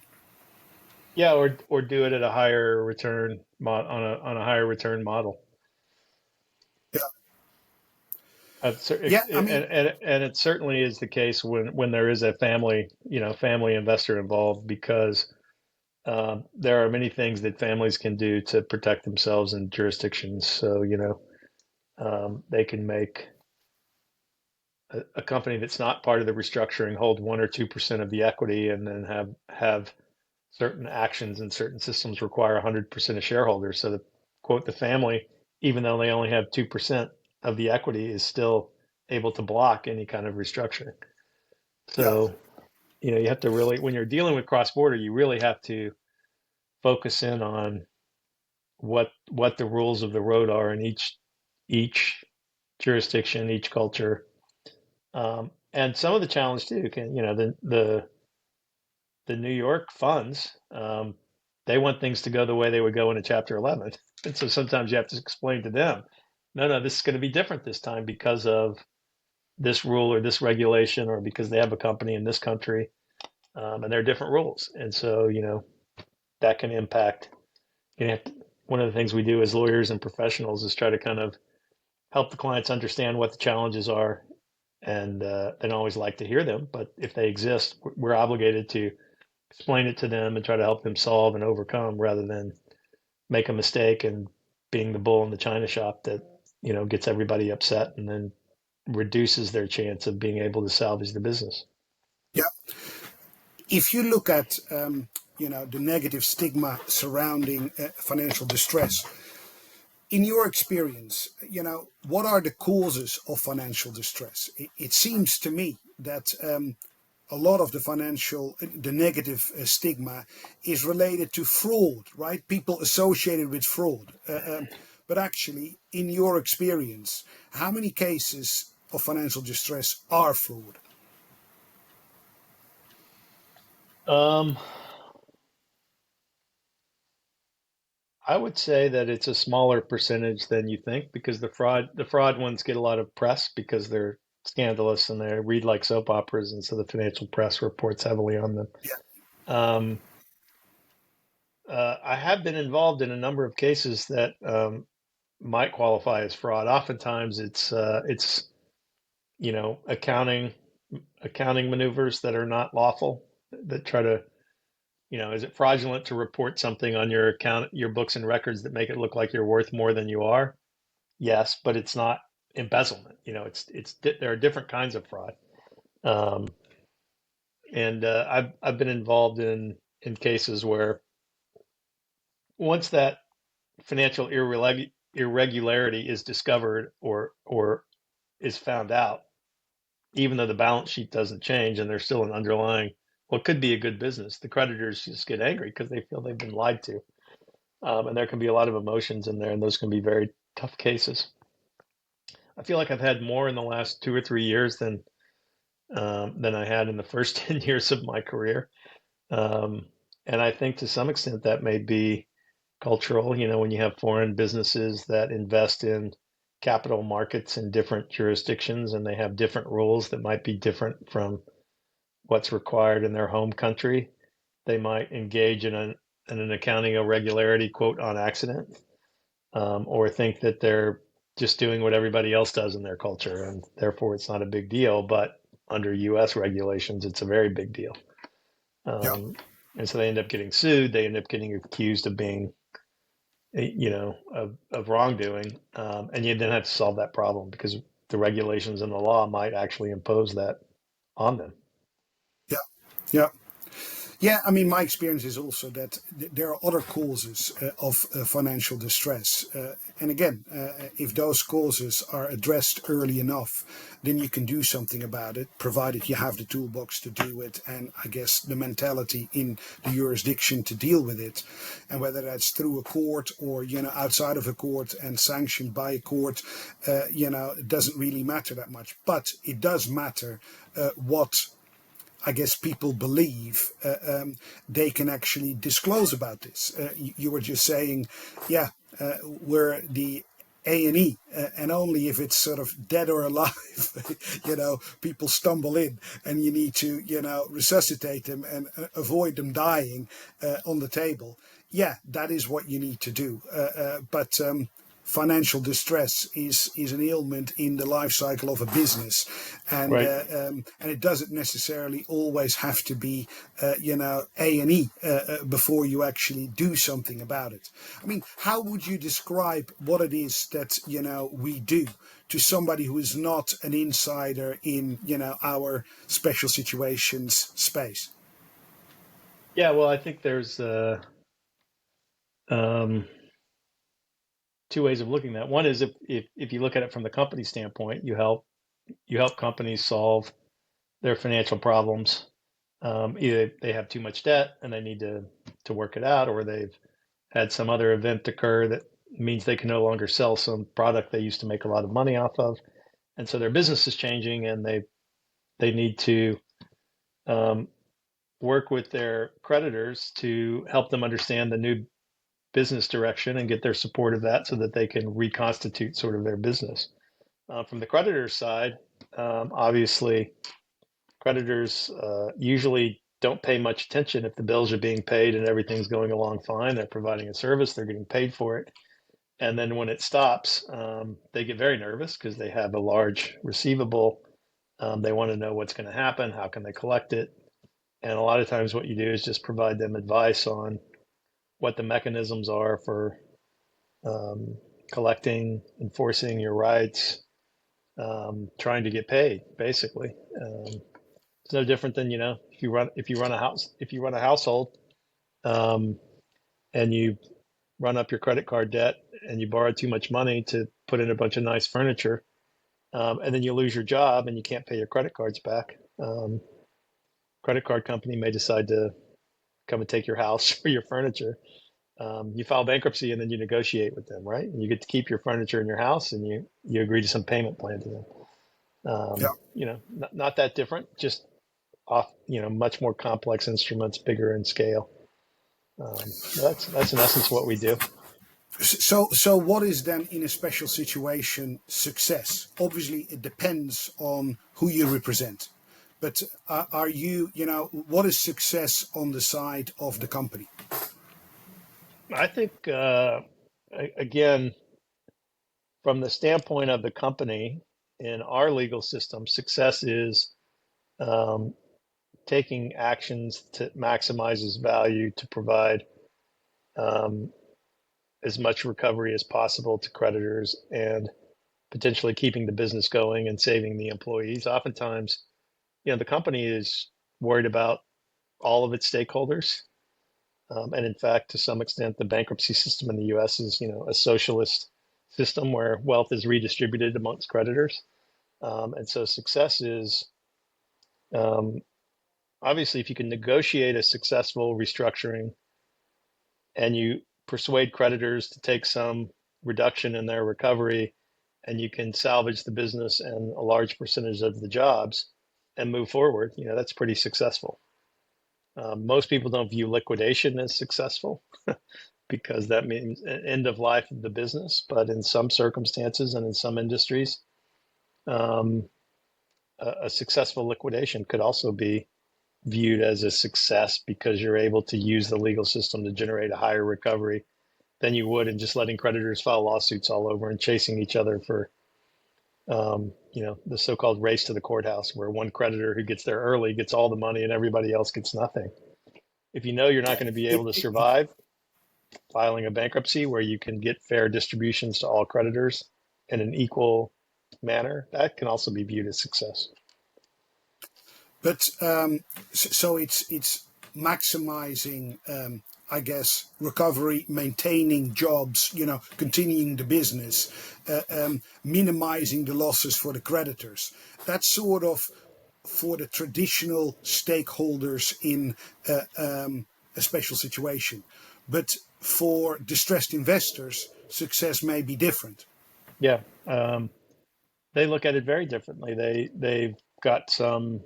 Yeah, or do it at a higher return on a higher return model. Yeah, And, yeah. I mean, and it certainly is the case when there is a family investor involved, because there are many things that families can do to protect themselves in jurisdictions. So, they can make a company that's not part of the restructuring hold 1 or 2% of the equity, and then have certain actions and certain systems require 100% of shareholders. So, the family, even though they only have 2% of the equity, is still able to block any kind of restructuring. yeah. So, you have to really, when you're dealing with cross-border, you really have to focus in on what the rules of the road are in each jurisdiction, each culture. And some of the challenge too can, the New York funds, they want things to go the way they would go in a Chapter 11. And so sometimes you have to explain to them, no, this is going to be different this time because of this rule or this regulation, or because they have a company in this country, and there are different rules. And so, that can impact, one of the things we do as lawyers and professionals is try to kind of help the clients understand what the challenges are, and don't always like to hear them, but if they exist, we're obligated to explain it to them and try to help them solve and overcome, rather than make a mistake and being the bull in the china shop that gets everybody upset and then reduces their chance of being able to salvage the business. Yeah. If you look at the negative stigma surrounding financial distress, in your experience, what are the causes of financial distress? It seems to me that a lot of the negative stigma is related to fraud, right? People associated with fraud. But actually, in your experience, how many cases of financial distress are fraud? Um, I would say that it's a smaller percentage than you think, because the fraud ones get a lot of press because they're scandalous and they read like soap operas, and so the financial press reports heavily on them. Yeah, Um, I have been involved in a number of cases that might qualify as fraud. Oftentimes, it's accounting maneuvers that are not lawful, that try to, is it fraudulent to report something on your account, your books and records, that make it look like you're worth more than you are? Yes, but it's not embezzlement. There are different kinds of fraud. Um, and I've been involved in cases where, once that financial irregularity is discovered, or is found out, even though the balance sheet doesn't change and there's still an underlying, what could be a good business, the creditors just get angry because they feel they've been lied to. And there can be a lot of emotions in there, and those can be very tough cases. I feel like I've had more in the last 2 or 3 years than I had in the first 10 years of my career. Um, and I think to some extent that may be cultural. When you have foreign businesses that invest in capital markets in different jurisdictions, and they have different rules that might be different from what's required in their home country, they might engage in an accounting irregularity, quote, on accident, or think that they're just doing what everybody else does in their culture, and therefore it's not a big deal. But under U.S. regulations, it's a very big deal. yeah, Um, and so they end up getting sued. They end up getting accused of being, of wrongdoing, and you then have to solve that problem, because the regulations and the law might actually impose that on them. yeah, yeah. Yeah, I mean, my experience is also that there are other causes of financial distress. And again, if those causes are addressed early enough, then you can do something about it, provided you have the toolbox to do it, and I guess the mentality in the jurisdiction to deal with it. And whether that's through a court or, outside of a court and sanctioned by a court, it doesn't really matter that much. But it does matter what, I guess, people believe they can actually disclose about this. You were just saying, yeah, we're the A&E, and only if it's sort of dead or alive, people stumble in, and you need to, resuscitate them and avoid them dying on the table. Yeah, that is what you need to do. But financial distress is an ailment in the life cycle of a business, and Right. it doesn't necessarily always have to be A&E before you actually do something about it. I mean, how would you describe what it is that we do to somebody who is not an insider in our special situations space? Yeah. Well, I think there's um, two ways of looking at that. One is, if you look at it from the company standpoint, you help companies solve their financial problems, Either they have too much debt and they need to work it out, or they've had some other event occur that means they can no longer sell some product they used to make a lot of money off of. And so their business is changing and they need to um, work with their creditors to help them understand the new business direction and get their support of that so that they can reconstitute sort of their business. From the creditor's side, obviously, creditors usually don't pay much attention if the bills are being paid and everything's going along fine. They're providing a service, they're getting paid for it. And then when it stops, they get very nervous because they have a large receivable. They want to know what's going to happen, how can they collect it. And a lot of times, what you do is just provide them advice on what the mechanisms are for collecting, enforcing your rights, trying to get paid. Basically, it's no different than if you run a household, um, and you run up your credit card debt and you borrow too much money to put in a bunch of nice furniture, and then you lose your job and you can't pay your credit cards back. Credit card company may decide to come and take your house or your furniture. You file bankruptcy and then you negotiate with them, right? And you get to keep your furniture in your house and you agree to some payment plan to them. Yeah. Not that different, just much more complex instruments, bigger in scale. That's in essence what we do. So what is then in a special situation success? Obviously, it depends on who you represent. But are you, what is success on the side of the company? I think, again, from the standpoint of the company in our legal system, success is um, taking actions to maximizes value to provide um, as much recovery as possible to creditors and potentially keeping the business going and saving the employees. Oftentimes, the company is worried about all of its stakeholders. And in fact, to some extent, the bankruptcy system in the U.S. is, a socialist system where wealth is redistributed amongst creditors. And so success is um, obviously if you can negotiate a successful restructuring and you persuade creditors to take some reduction in their recovery and you can salvage the business and a large percentage of the jobs and move forward, that's pretty successful. Most people don't view liquidation as successful because that means an end of life of the business. But in some circumstances and in some industries, um, a successful liquidation could also be viewed as a success because you're able to use the legal system to generate a higher recovery than you would in just letting creditors file lawsuits all over and chasing each other for, the so-called race to the courthouse, where one creditor who gets there early gets all the money and everybody else gets nothing. If you know you're not going to be able to survive, filing a bankruptcy where you can get fair distributions to all creditors in an equal manner, that can also be viewed as success. But so it's maximizing, I guess, recovery, maintaining jobs, continuing the business, minimizing the losses for the creditors. That's sort of for the traditional stakeholders in a special situation. But for distressed investors, success may be different. Yeah, they look at it very differently. They've got some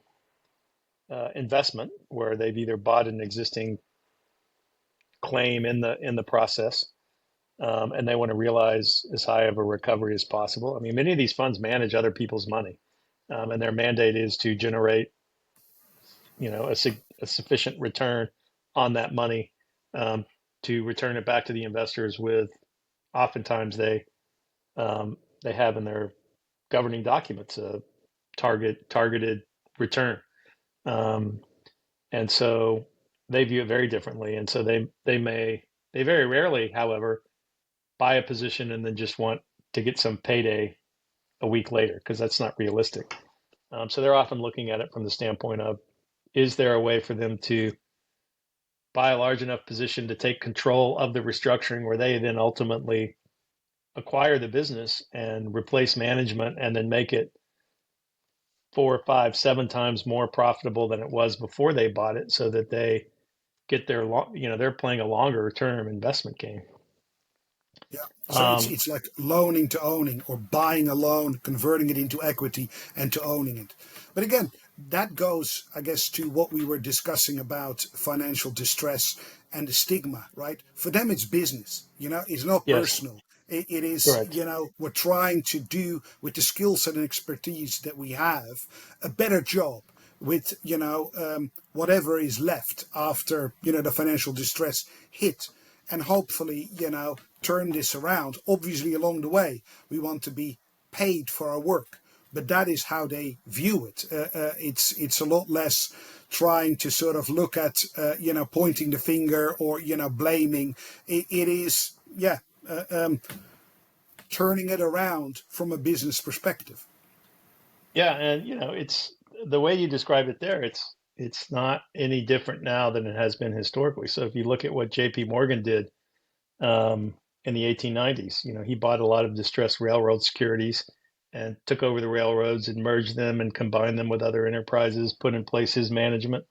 investment where they've either bought an existing claim in the process, and they want to realize as high of a recovery as possible. I mean, many of these funds manage other people's money, and their mandate is to generate, a sufficient return on that money to return it back to the investors with. Oftentimes, they have in their governing documents a targeted return. Um, and so they view it very differently. And so they very rarely, however, buy a position and then just want to get some payday a week later because that's not realistic. So they're often looking at it from the standpoint of, is there a way for them to buy a large enough position to take control of the restructuring where they then ultimately acquire the business and replace management and then make it four, five, seven times more profitable than it was before they bought it, so that they get their they're playing a longer term investment game. Yeah. So it's Um, it's like loaning to owning, or buying a loan, converting it into equity, and to owning it. But again, that goes, I guess, to what we were discussing about financial distress and the stigma, right? For them, it's business. It's not yes, personal. It is, correct. we're trying to do with the skill set and expertise that we have a better job with, whatever is left after, the financial distress hit, and hopefully, turn this around. Obviously, along the way, we want to be paid for our work, but that is how they view it. It's a lot less trying to sort of look at, pointing the finger, or, blaming. It is, yeah, turning it around from a business perspective. Yeah, and it's the way you describe it there. It's not any different now than it has been historically. So if you look at what J.P. Morgan did in the 1890s, he bought a lot of distressed railroad securities and took over the railroads and merged them and combined them with other enterprises, put in place his management,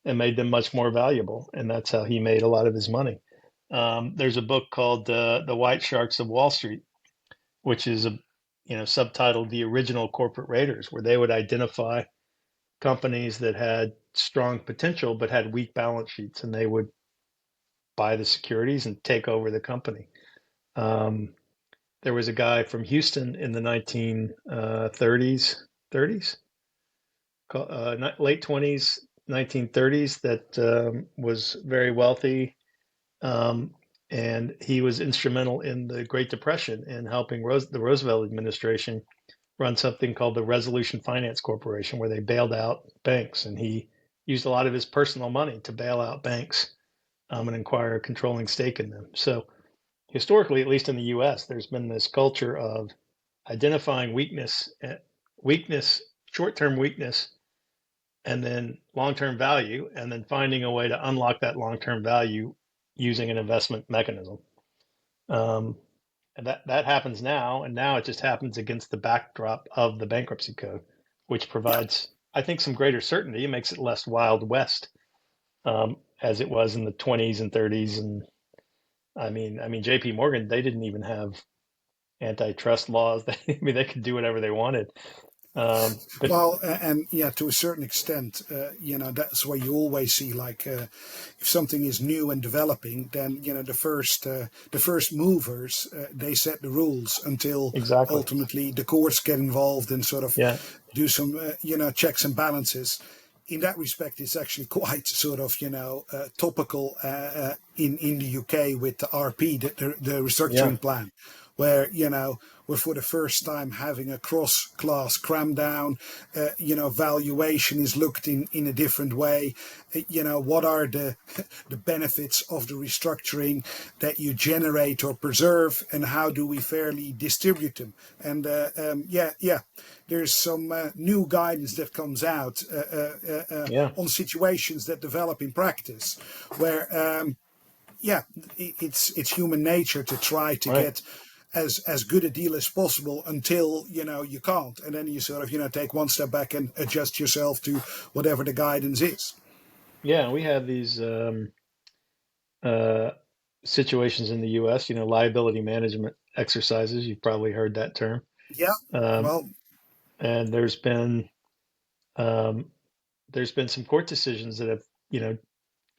and made them much more valuable. And that's how he made a lot of his money. There's a book called The White Sharks of Wall Street, which is subtitled The Original Corporate Raiders, where they would identify companies that had strong potential but had weak balance sheets, and they would buy the securities and take over the company. Um, there was a guy from Houston in the 1930s, 30s, late 20s, 1930s, that was very wealthy. Um, and he was instrumental in the Great Depression in helping the Roosevelt administration run something called the Resolution Finance Corporation, where they bailed out banks. And he used a lot of his personal money to bail out banks and acquire a controlling stake in them. So historically, at least in the U.S., there's been this culture of identifying weakness, short-term weakness, and then long-term value, and then finding a way to unlock that long-term value using an investment mechanism. Um, and that happens now, and now it just happens against the backdrop of the bankruptcy code, which Yeah. provides, I think, some greater certainty. It makes it less Wild West, as it was in the 20s and 30s. And I mean, J.P. Morgan, they didn't even have antitrust laws. They could do whatever they wanted. But Well, and yeah, to a certain extent, that's why you always see, like, if something is new and developing, then the first movers, they set the rules until exactly, ultimately the courts get involved and sort of yeah, do some checks and balances. In that respect, it's actually quite sort of topical in the UK with the RP, the yeah, restructuring plan, where we're for the first time having a cross-class cram down. Valuation is looked in a different way. What are the the benefits of the restructuring that you generate or preserve, and how do we fairly distribute them? And there's some new guidance that comes out yeah, on situations that develop in practice, where it's human nature to try to right. get as good a deal as possible until you can't, and then you sort of take one step back and adjust yourself to whatever the guidance is. Yeah, we have these uh, situations in the U.S. Liability management exercises. You've probably heard that term. Yeah. Um, Well, and um, there's been some court decisions that have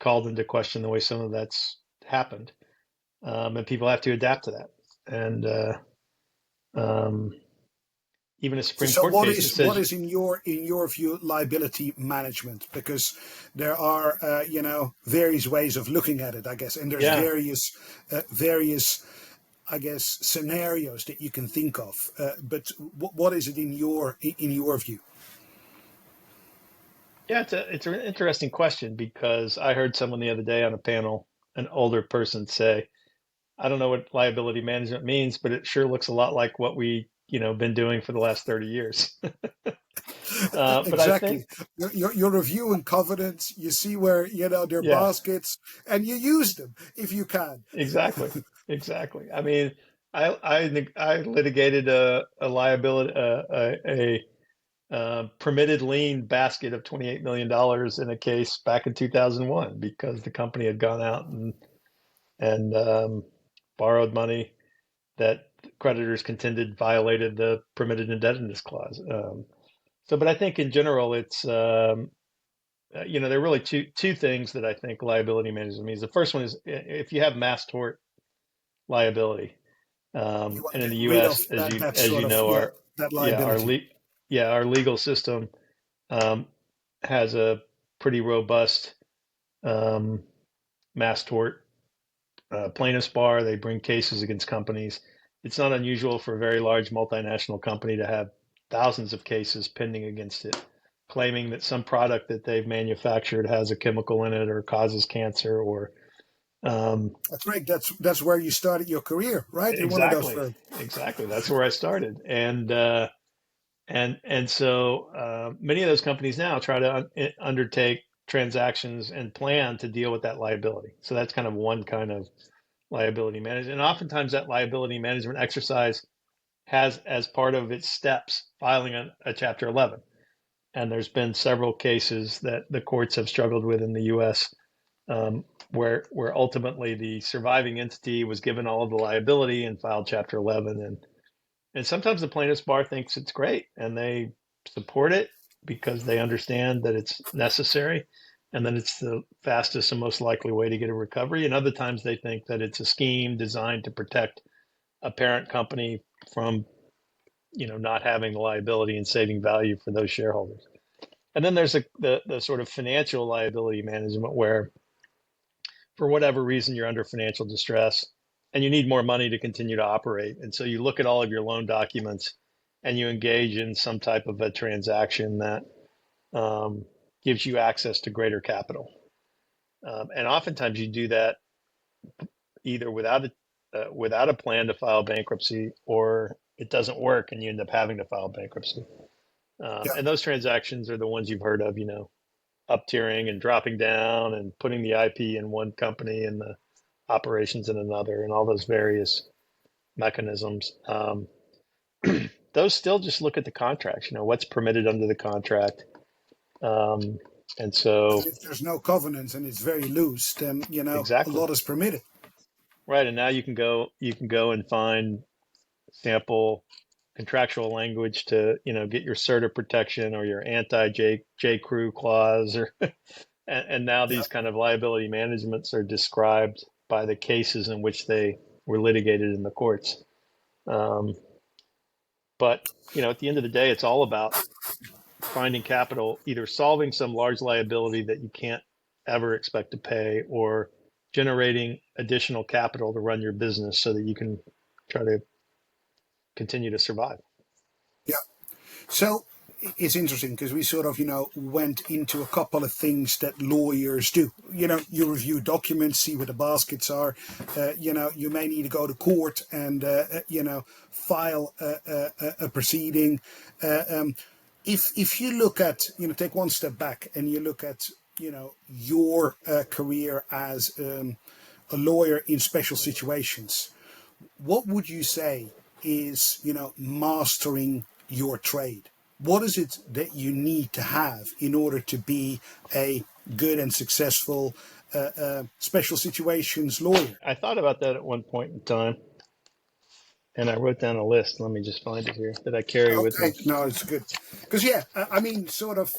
called into question the way some of that's happened, and people have to adapt to that. And um, even a Supreme so Court what case that is what says, is in your view liability management? Because there are various ways of looking at it, I guess, and there's yeah, various I guess scenarios that you can think of. But what is it in your view? yeah, it's an interesting question, because I heard someone the other day on a panel, an older person, say, I don't know what liability management means, but it sure looks a lot like what we, been doing for the last 30 years. But I think, Exactly. You're reviewing covenants. You see where they're yeah, baskets, and you use them if you can. exactly, exactly. I mean, I litigated a liability, permitted lien basket of $28 million in a case back in 2001 because the company had gone out and borrowed money that creditors contended violated the permitted indebtedness clause. But I think in general, it's there are really two things that I think liability management means. The first one is if you have mass tort liability, You want and to in get the rid of U.S., as that you that as sort you of, know, yeah, that liability. our legal system um, has a pretty robust um, mass tort plaintiffs bar. They bring cases against companies. It's not unusual for a very large multinational company to have thousands of cases pending against it, claiming that some product that they've manufactured has a chemical in it or causes cancer or That's right. That's where you started your career, right? In one of those exactly, firms. exactly. That's where I started, and so many of those companies now try to undertake transactions and plan to deal with that liability. So that's kind of one kind of liability management. And oftentimes that liability management exercise has as part of its steps filing a Chapter 11. And there's been several cases that the courts have struggled with in the U.S. Where ultimately the surviving entity was given all of the liability and filed Chapter 11. And sometimes the plaintiff's bar thinks it's great and they support it because they understand that it's necessary and that it's the fastest and most likely way to get a recovery. And other times they think that it's a scheme designed to protect a parent company from, not having the liability and saving value for those shareholders. And then there's the sort of financial liability management where, for whatever reason, you're under financial distress and you need more money to continue to operate. And so you look at all of your loan documents and you engage in some type of a transaction that gives you access to greater capital. And oftentimes you do that either without a plan to file bankruptcy, or it doesn't work and you end up having to file bankruptcy. Yeah. And those transactions are the ones you've heard of, up tiering and dropping down and putting the IP in one company and the operations in another, and all those various mechanisms. Those still just look at the contracts, what's permitted under the contract. Um, and so, And if there's no covenants and it's very loose, then a exactly lot is permitted. right. And now you can go and find sample contractual language to get your CERTA protection or your anti J Crew clause, or and now Yeah. these kind of liability managements are described by the cases in which they were litigated in the courts. Um, but at the end of the day, it's all about finding capital, either solving some large liability that you can't ever expect to pay, or generating additional capital to run your business so that you can try to continue to survive. Yeah. So it's interesting because we sort of, went into a couple of things that lawyers do. You review documents, see where the baskets are. You may need to go to court and, file a proceeding. If you look at, take one step back and you look at, your career as a lawyer in special situations, what would you say is, mastering your trade? What is it that you need to have in order to be a good and successful special situations lawyer? I thought about that at one point in time, and I wrote down a list. Let me just find it here that I carry with me. Okay, no, it's good. Because, yeah, I mean, sort of,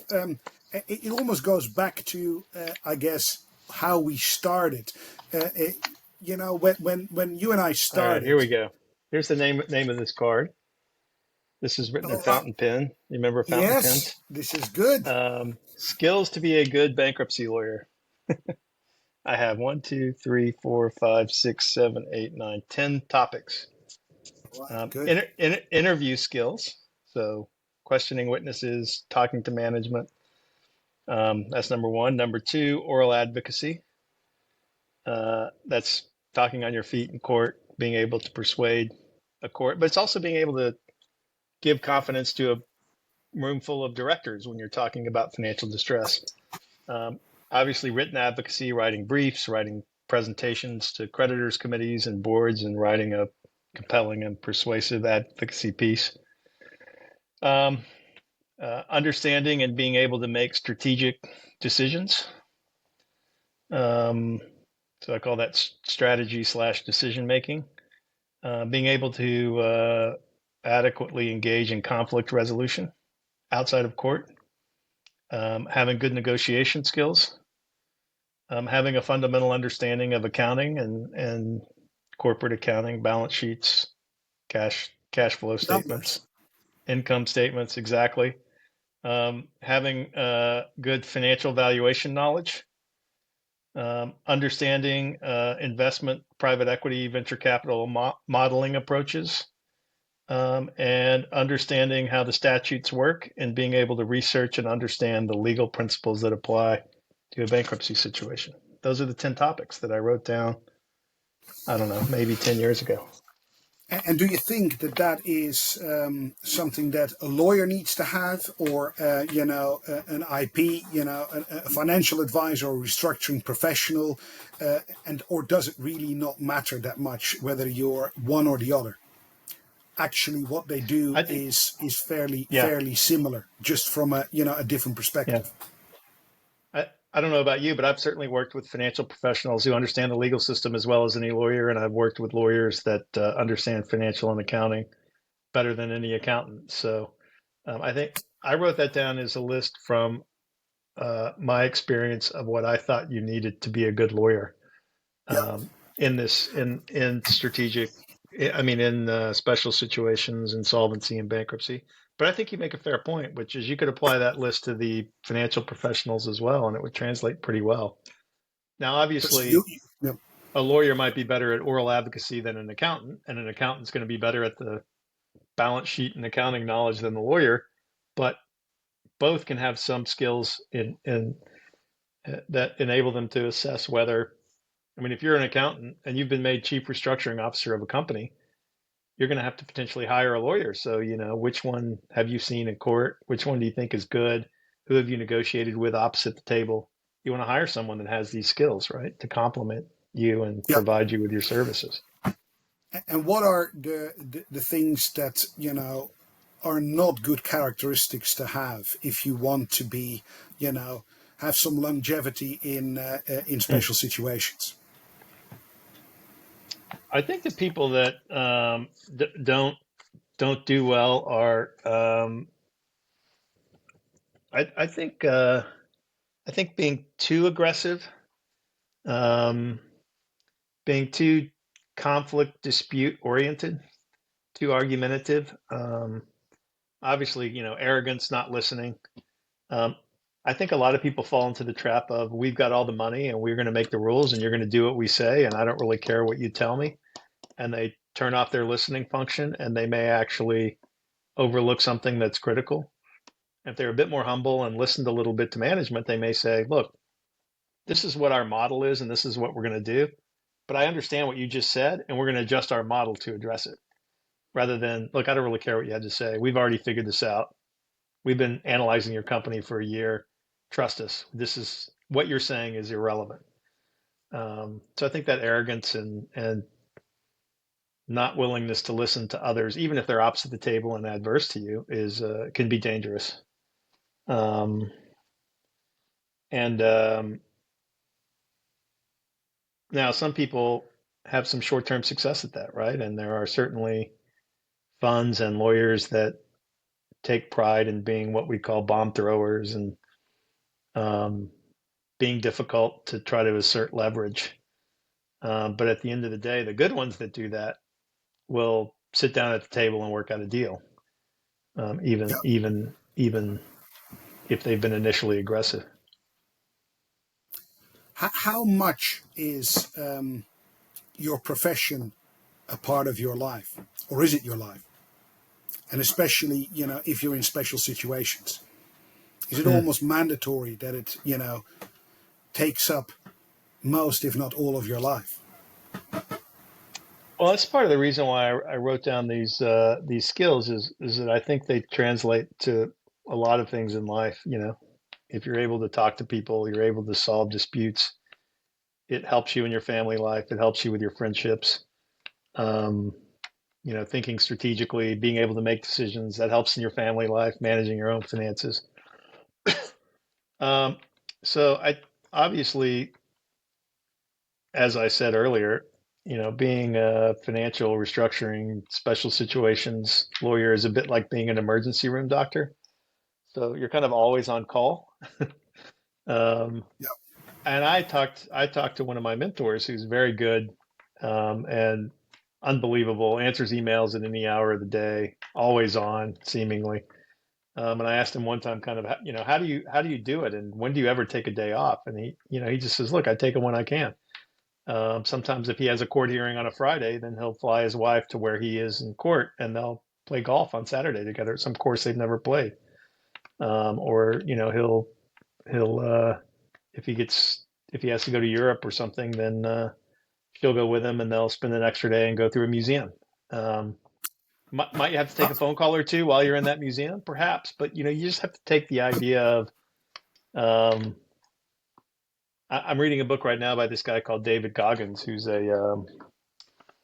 it almost goes back to, I guess, how we started. When you and I All right, here started. we go. Here's the name of this card. This is written in Oh, fountain pen. You remember fountain yes, pens? this is good. Skills to be a good bankruptcy lawyer. I have 1, 2, 3, 4, 5, 6, 7, 8, 9, 10 topics. Right, good. Interview skills. So questioning witnesses, talking to management. That's number one. Number two, oral advocacy. That's talking on your feet in court, being able to persuade a court, but it's also being able to give confidence to a room full of directors when you're talking about financial distress. Um, Obviously, written advocacy, writing briefs, writing presentations to creditors, committees, and boards, and writing a compelling and persuasive advocacy piece. Um, understanding and being able to make strategic decisions. So I call that strategy/decision making. Being able to adequately engage in conflict resolution outside of court. Having good negotiation skills. Having a fundamental understanding of accounting and corporate accounting, balance sheets, cash flow statements, Numbers. income statements, exactly. Having good financial valuation knowledge, understanding investment, private equity, venture capital modeling approaches, and understanding how the statutes work and being able to research and understand the legal principles that apply to a bankruptcy situation. Those are the 10 topics that I wrote down, I don't know, maybe 10 years ago. And do you think that that is something that a lawyer needs to have, or an IP, a financial advisor or restructuring professional, or does it really not matter that much whether you're one or the other? Actually, what they do I think, is fairly yeah, fairly similar, just from a different yeah. perspective. I don't know about you, but I've certainly worked with financial professionals who understand the legal system as well as any lawyer, and I've worked with lawyers that understand financial and accounting better than any accountant. So I think I wrote that down as a list from my experience of what I thought you needed to be a good lawyer Yeah. in this in strategic. I mean, in special situations, insolvency and bankruptcy. But I think you make a fair point, which is you could apply that list to the financial professionals as well, and it would translate pretty well. Now, Because you, obviously, yeah, a lawyer might be better at oral advocacy than an accountant, and an accountant's going to be better at the balance sheet and accounting knowledge than the lawyer. But both can have some skills in that enable them to assess whether, I mean, if you're an accountant and you've been made chief restructuring officer of a company, you're going to have to potentially hire a lawyer. So, which one have you seen in court? Which one do you think is good? Who have you negotiated with opposite the table? You want to hire someone that has these skills, right, to complement you and yeah. provide you with your services. And what are the things that are not good characteristics to have if you want to be, have some longevity in Hmm. special situations? I think the people that don't do well are I think being too aggressive, um, being too conflict dispute oriented, too argumentative. Obviously, arrogance, not listening. Um, I think a lot of people fall into the trap of we've got all the money and we're going to make the rules and you're going to do what we say and I don't really care what you tell me. And they turn off their listening function and they may actually overlook something that's critical. If they're a bit more humble and listened a little bit to management, they may say, look, this is what our model is and this is what we're going to do. But I understand what you just said and we're going to adjust our model to address it. Rather than, look, I don't really care what you had to say. We've already figured this out. We've been analyzing your company for a year. Trust us. This is what you're saying is irrelevant. So I think that arrogance and not willingness to listen to others, even if they're opposite the table and adverse to you, is can be dangerous. Um, and Now some people have some short-term success at that, right? And there are certainly funds and lawyers that take pride in being what we call bomb throwers and um, being difficult to try to assert leverage. But at the end of the day, the good ones that do that will sit down at the table and work out a deal, Yeah. even if they've been initially aggressive. How much is your profession a part of your life, or is it your life? And especially, if you're in special situations, is it Hmm. almost mandatory that it, takes up most, if not all, of your life? Well, that's part of the reason why I wrote down these skills is that I think they translate to a lot of things in life. If you're able to talk to people, you're able to solve disputes. It helps you in your family life. It helps you with your friendships. Um, thinking strategically, being able to make decisions that helps in your family life, managing your own finances. Um, so I obviously, as I said earlier, being a financial restructuring special situations lawyer is a bit like being an emergency room doctor. So you're kind of always on call. Um, Yeah. and I talked to one of my mentors who's very good, and unbelievable, answers emails at any hour of the day, always on, seemingly. And I asked him one time, kind of, how do you do it, and when do you ever take a day off? And he just says, look, I take it when I can. Sometimes if he has a court hearing on a Friday, then he'll fly his wife to where he is in court, and they'll play golf on Saturday together at some course they've never played. Or he'll if he has to go to Europe or something, then she'll go with him, and they'll spend an extra day and go through a museum. Um, might you have to take a phone call or two while you're in that museum, perhaps, but you just have to take the idea of. Um, I'm reading a book right now by this guy called David Goggins, who's um,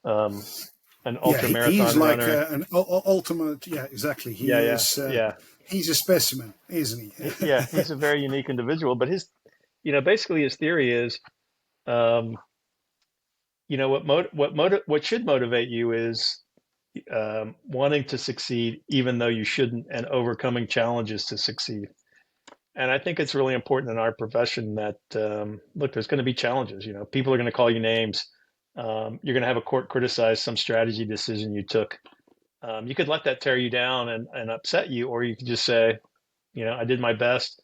an Yeah, ultra he's marathon like runner. an ultimate. Yeah, exactly. Yeah, yeah, yeah, He's a specimen, isn't he? yeah. He's a very unique individual, but basically his theory is, um, what should motivate you is wanting to succeed, even though you shouldn't, and overcoming challenges to succeed. And I think it's really important in our profession that, look, there's going to be challenges. People are going to call you names. You're going to have a court criticize some strategy decision you took. You could let that tear you down and upset you, or you could just say, I did my best.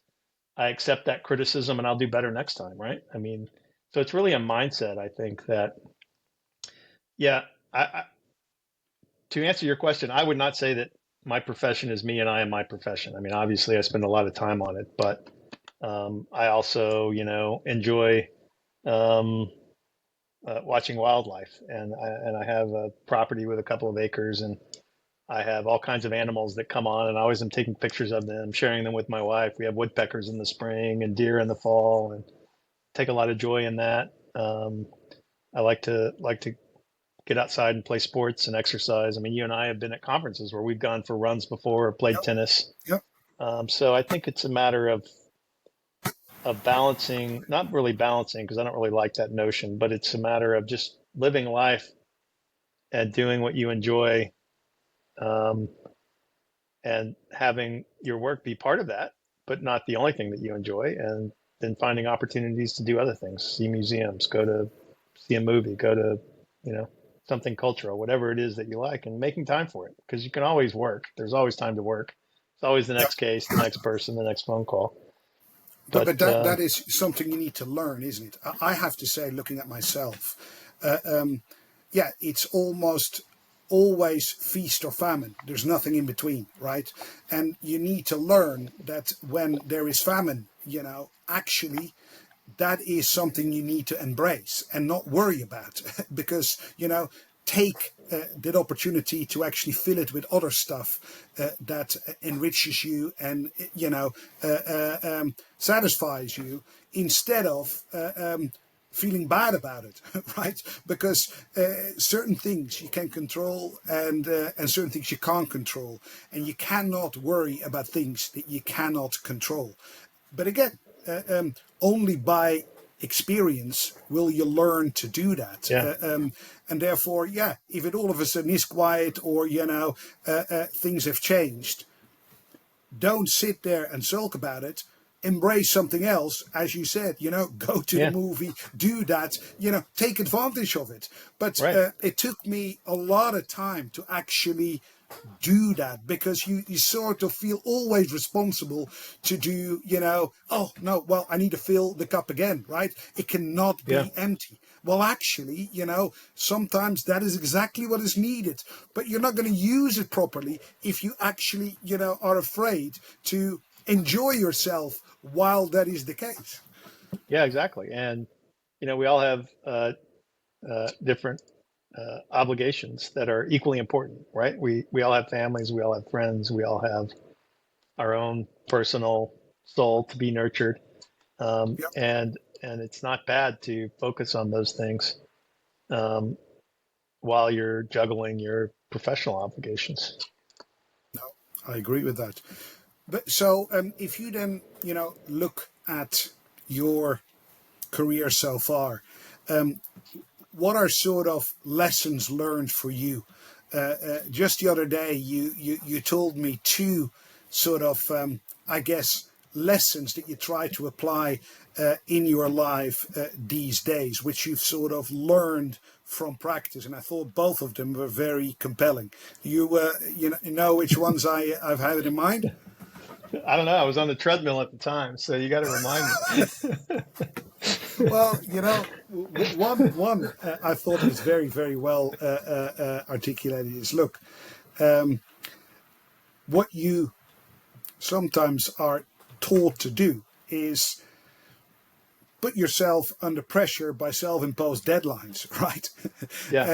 I accept that criticism, and I'll do better next time, right? I mean, so it's really a mindset. I think that, yeah. To answer your question, I would not say that my profession is me and I am my profession. I mean, obviously, I spend a lot of time on it, but I also, enjoy um, watching wildlife, and I have a property with a couple of acres, and I have all kinds of animals that come on, and I always am taking pictures of them, sharing them with my wife. We have woodpeckers in the spring and deer in the fall, and take a lot of joy in that. I like to get outside and play sports and exercise. I mean, you and I have been at conferences where we've gone for runs before or played Yep. tennis. Yep. So I think it's a matter of balancing, not really balancing, because I don't really like that notion, but it's a matter of just living life and doing what you enjoy, um, and having your work be part of that, but not the only thing that you enjoy. And then finding opportunities to do other things, see museums, go to see a movie, go to, you know, something cultural, whatever it is that you like, and making time for it, because you can always work. There's always time to work. It's always the Yep. next case, the next person, the next phone call. But But that is something you need to learn, isn't it? I have to say, looking at myself, yeah, it's almost always feast or famine. There's nothing in between, right? And you need to learn that when there is famine, actually that is something you need to embrace and not worry about because, take that opportunity to actually fill it with other stuff that enriches you and, satisfies you instead of feeling bad about it, right? Because certain things you can control and certain things you can't control, and you cannot worry about things that you cannot control. But again, only by experience will you learn to do that. yeah, And therefore, yeah, if it all of a sudden is quiet or, things have changed, don't sit there and sulk about it. Embrace something else, as you said, go to the yeah, movie, do that, take advantage of it. But right, it took me a lot of time to actually do that because you sort of feel always responsible to do, oh no, well, I need to fill the cup again, right? It cannot yeah, be empty. Well, actually, sometimes that is exactly what is needed, but you're not going to use it properly if you actually, are afraid to enjoy yourself while that is the case. yeah, exactly. And we all have different obligations that are equally important, right? We all have families, we all have friends, we all have our own personal soul to be nurtured, Yep. and it's not bad to focus on those things, um, while you're juggling your professional obligations. No, I agree with that. But so, if you then, look at your career so far, what are sort of lessons learned for you? Just the other day, you told me two sort of, I guess, lessons that you try to apply in your life these days, which you've sort of learned from practice, and I thought both of them were very compelling. You know which ones I've had in mind? I don't know. I was on the treadmill at the time, so you got to remind me. Well, one I thought was very, very well articulated is, look, what you sometimes are taught to do is put yourself under pressure by self-imposed deadlines, right? Yeah.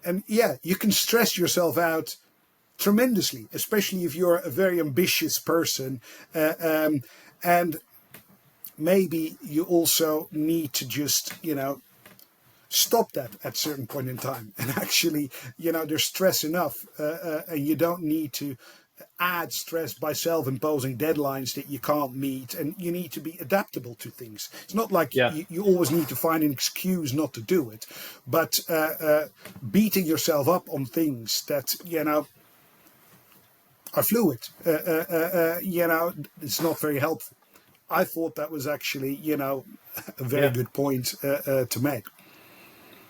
And yeah, you can stress yourself out tremendously, especially if you're a very ambitious person, and maybe you also need to just, stop that at a certain point in time. And actually, there's stress enough, and you don't need to add stress by self-imposing deadlines that you can't meet, and you need to be adaptable to things. It's not like Yeah. you always need to find an excuse not to do it, but beating yourself up on things that, are fluid, it's not very helpful. I thought that was actually, a very Yeah. good point to make.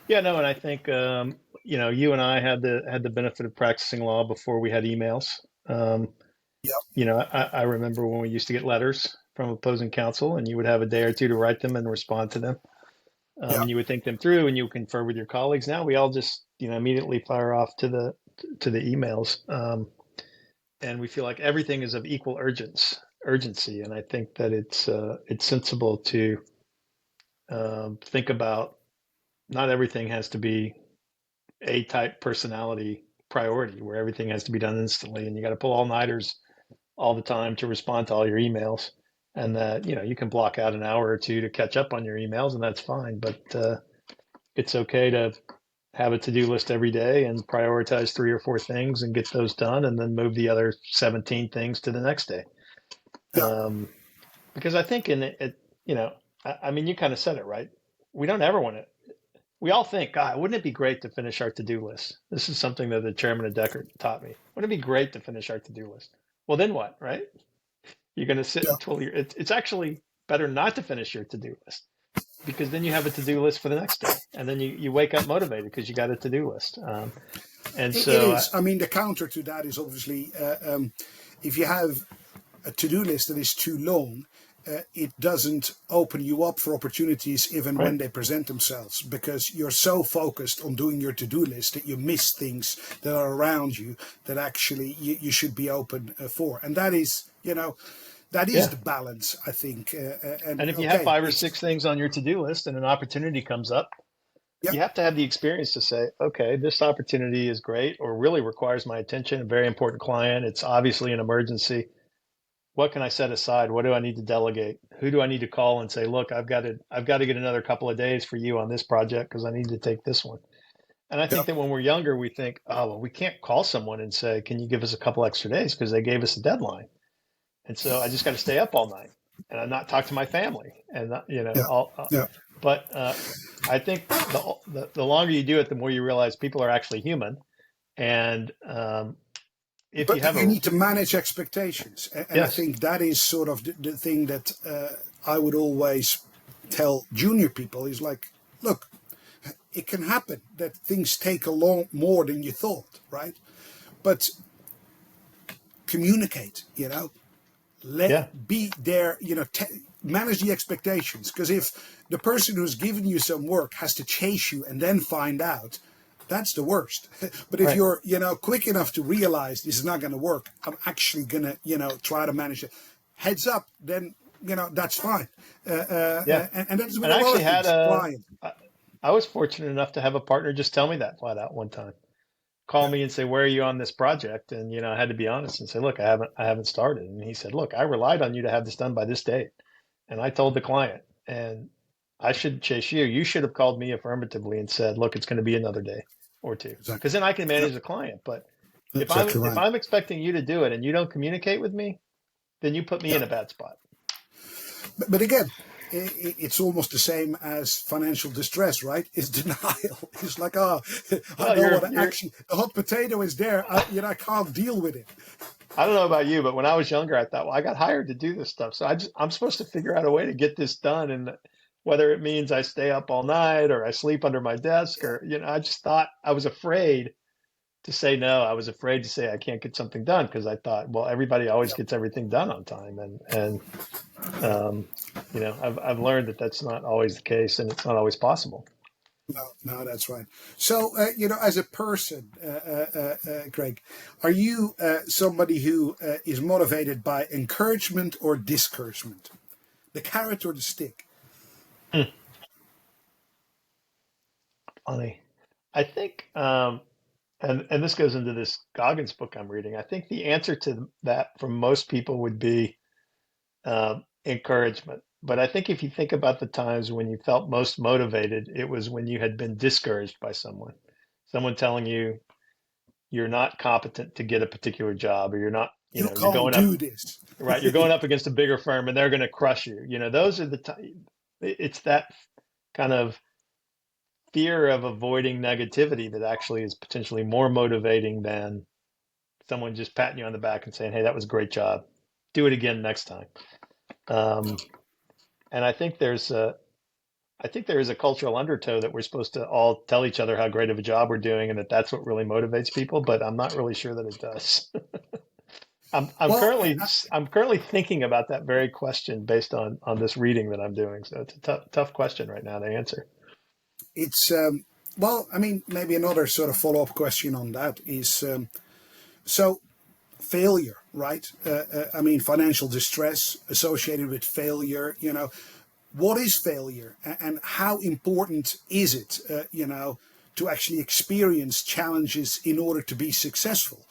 Yeah. No, and I think you and I had the benefit of practicing law before we had emails. Yep. I remember when we used to get letters from opposing counsel, and you would have a day or two to write them and respond to them. Yeah. And you would think them through, and you would confer with your colleagues. Now we all just immediately fire off to the emails, and we feel like everything is of equal urgency. And I think that it's sensible to think about, not everything has to be A-type personality priority where everything has to be done instantly, and you got to pull all-nighters all the time to respond to all your emails. And that you can block out an hour or two to catch up on your emails, and that's fine. But it's okay to have a to-do list every day and prioritize 3 or 4 things and get those done, and then move the other 17 things to the next day. Yeah. Because I think in it, I mean, you kind of said it, right? We don't ever want to. We all think, God, wouldn't it be great to finish our to-do list? This is something that the chairman of Dechert taught me. Wouldn't it be great to finish our to-do list? Well, then what, right? You're going to sit Yeah. and twiddle your. It's actually better not to finish your to-do list, because then you have a to-do list for the next day, and then you wake up motivated because you got a to-do list. And It so, is. I mean, the counter to that is obviously if you have a to-do list that is too long, it doesn't open you up for opportunities even right. when they present themselves, because you're so focused on doing your to-do list that you miss things that are around you that actually you should be open for. And that is, that is Yeah. the balance, I think. And if you have 5 or 6 things on your to-do list and an opportunity comes up, Yeah. you have to have the experience to say, okay, this opportunity is great or really requires my attention, a very important client. It's obviously an emergency. What can I set aside? What do I need to delegate? Who do I need to call and say, look, I've got to get another couple of days for you on this project because I need to take this one. And I think that when we're younger, we think, oh, well, we can't call someone and say, can you give us a couple extra days because they gave us a deadline. And so I just got to stay up all night and I not talk to my family and but I think the longer you do it, the more you realize people are actually human. And if but you have you need to manage expectations, and yes. I think that is sort of the thing that I would always tell junior people is like, look, it can happen that things take a long more than you thought, right? But communicate, be there, manage the expectations, because if the person who's given you some work has to chase you and then find out, that's the worst. But if you're, quick enough to realize this is not going to work, I'm actually going to, try to manage it. Heads up, then, that's fine. And that's what I a lot actually of had things, client. I was fortunate enough to have a partner just tell me that flat out one time. Call me and say, where are you on this project? And, I had to be honest and say, look, I haven't started. And he said, look, I relied on you to have this done by this date. And I told the client, and I shouldn't chase you. You should have called me affirmatively and said, look, it's going to be another day. or two, Exactly. because then I can Yep. manage the client. But Exactly if right. I'm expecting you to do it and you don't communicate with me, then you put me Yeah. in a bad spot. But again, it's almost the same as financial distress, right? It's denial. It's like, oh, I Well, know what you're actually the hot potato is there. I can't deal with it. I don't know about you, but when I was younger, I thought, well, I got hired to do this stuff, so I'm supposed to figure out a way to get this done, and whether it means I stay up all night or I sleep under my desk, or I just thought I was afraid to say no. I was afraid to say I can't get something done because I thought, well, everybody always Yep. gets everything done on time, and Yeah. um, I've learned that that's not always the case, and it's not always possible. No, no, that's right. So, as a person, Greg, are you somebody who is motivated by encouragement or discouragement? The carrot or the stick? Hmm, funny. I think, and this goes into this Goggins book I'm reading. I think the answer to that from most people would be encouragement. But I think if you think about the times when you felt most motivated, it was when you had been discouraged by someone telling you you're not competent to get a particular job, or you're not, You you're can't going up, do this. right? You're going up against a bigger firm and they're going to crush you. Those are the time. It's that kind of fear of avoiding negativity that actually is potentially more motivating than someone just patting you on the back and saying, "Hey, that was a great job. Do it again next time." Um, and I think there is a cultural undertow that we're supposed to all tell each other how great of a job we're doing, and that that's what really motivates people. But I'm not really sure that it does. Well, I'm currently thinking about that very question based on this reading that I'm doing. So it's a tough question right now to answer. it's well, I mean, maybe another sort of follow-up question on that is so failure, right? I mean, financial distress associated with failure. What is failure, and how important is it? To actually experience challenges in order to be successful.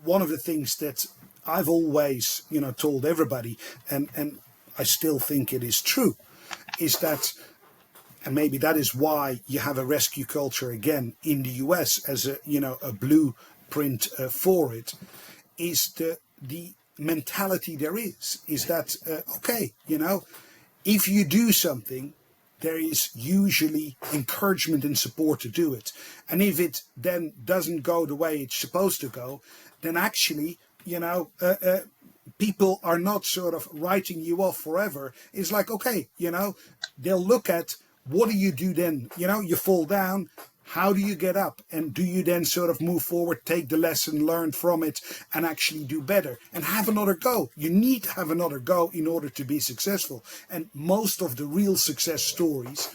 One of the things that I've always, told everybody, and I still think it is true, is that, and maybe that is why you have a rescue culture again in the US as a blueprint for it, is the mentality there is that okay, if you do something, there is usually encouragement and support to do it. And if it then doesn't go the way it's supposed to go, then actually, people are not sort of writing you off forever. It's like, okay, they'll look at what do you do then? You fall down. How do you get up? And do you then sort of move forward, take the lesson learned from it, and actually do better and have another go? You need to have another go in order to be successful. And most of the real success stories,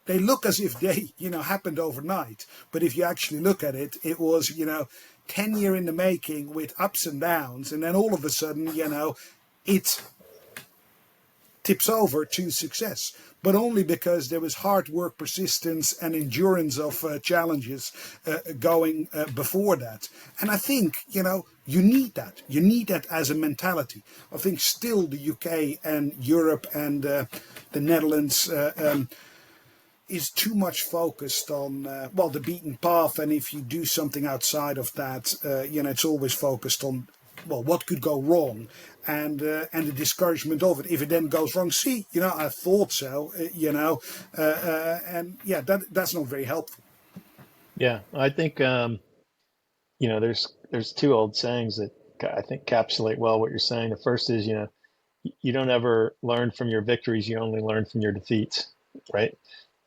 they look as if they, happened overnight. But if you actually look at it, it was, 10 year in the making with ups and downs. And then all of a sudden, it tips over to success, but only because there was hard work, persistence, and endurance of challenges going before that. And I think, you need that. You need that as a mentality. I think still the UK and Europe and the Netherlands is too much focused on the beaten path, and if you do something outside of that, it's always focused on what could go wrong, and the discouragement of it if it then goes wrong. See, I thought so, and yeah, that's not very helpful. Yeah, I think there's two old sayings that I think encapsulate well what you're saying. The first is, you don't ever learn from your victories; you only learn from your defeats, right?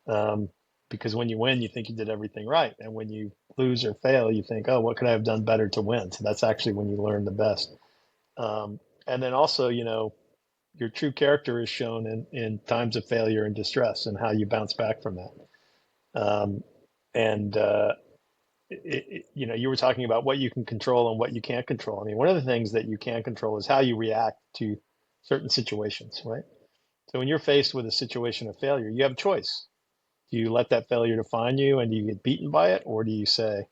Um, because when you win, you think you did everything right, and when you lose or fail, you think, oh, what could I have done better to win? So that's actually when you learn the best. And then also, your true character is shown in times of failure and distress, and how you bounce back from that. Um, and you were talking about what you can control and what you can't control. I mean, one of the things that you can control is how you react to certain situations, right? So when you're faced with a situation of failure, you have a choice. Do you let that failure define you and do you get beaten by it? Or do you say,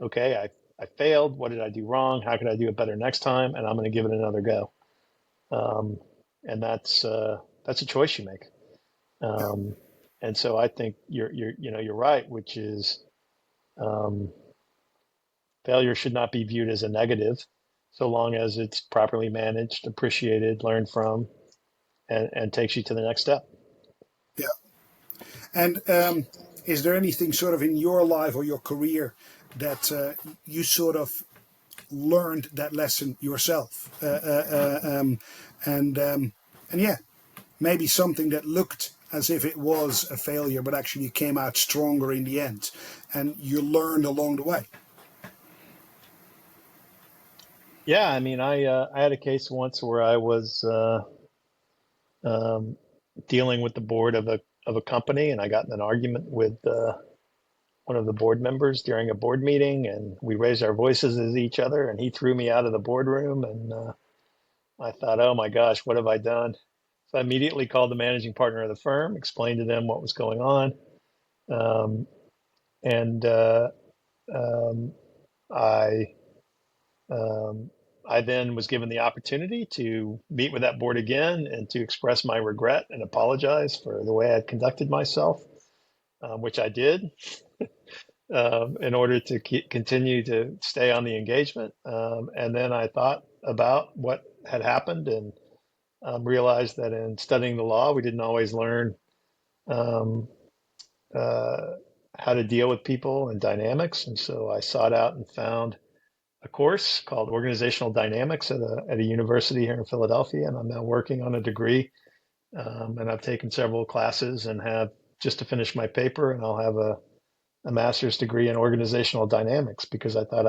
okay, I failed. What did I do wrong? How could I do it better next time? And I'm going to give it another go. Um, and that's a choice you make. Yeah, Um, and so I think you're right, which is Um, Failure should not be viewed as a negative, so long as it's properly managed, appreciated, learned from, and takes you to the next step. Yeah. And is there anything sort of in your life or your career that you sort of learned that lesson yourself? And yeah, maybe something that looked as if it was a failure, but actually came out stronger in the end, and you learned along the way. Yeah, I mean, I had a case once where I was um, dealing with the board of a company, and I got in an argument with one of the board members during a board meeting, and we raised our voices at each other, and he threw me out of the boardroom, and I thought, oh my gosh, what have I done? So I immediately called the managing partner of the firm, explained to them what was going on, um, and um, I um, I then was given the opportunity to meet with that board again and to express my regret and apologize for the way I'd conducted myself, which I did in order to continue to stay on the engagement. And then I thought about what had happened and realized that in studying the law, we didn't always learn um, uh, how to deal with people and dynamics. And so I sought out and found a course called Organizational Dynamics at a university here in Philadelphia, and I'm now working on a degree. And I've taken several classes and have just to finish my paper, and I'll have a master's degree in organizational dynamics because I thought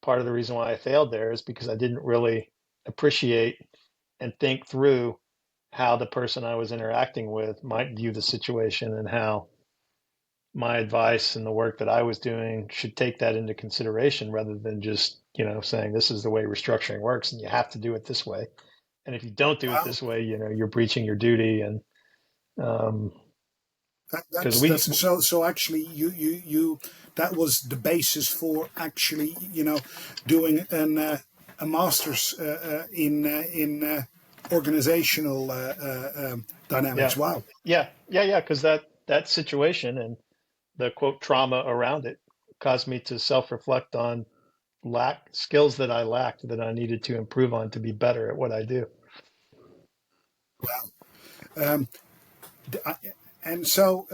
part of the reason why I failed there is because I didn't really appreciate and think through how the person I was interacting with might view the situation and how my advice and the work that I was doing should take that into consideration rather than just, saying this is the way restructuring works and you have to do it this way. And if you don't do it Wow, this way, you're breaching your duty. And because that's so. Actually, you that was the basis for actually, doing a master's in organizational yeah, dynamics. Wow. yeah, because that situation and the quote trauma around it caused me to self-reflect on lack skills that I lacked that I needed to improve on to be better at what I do. Um, and so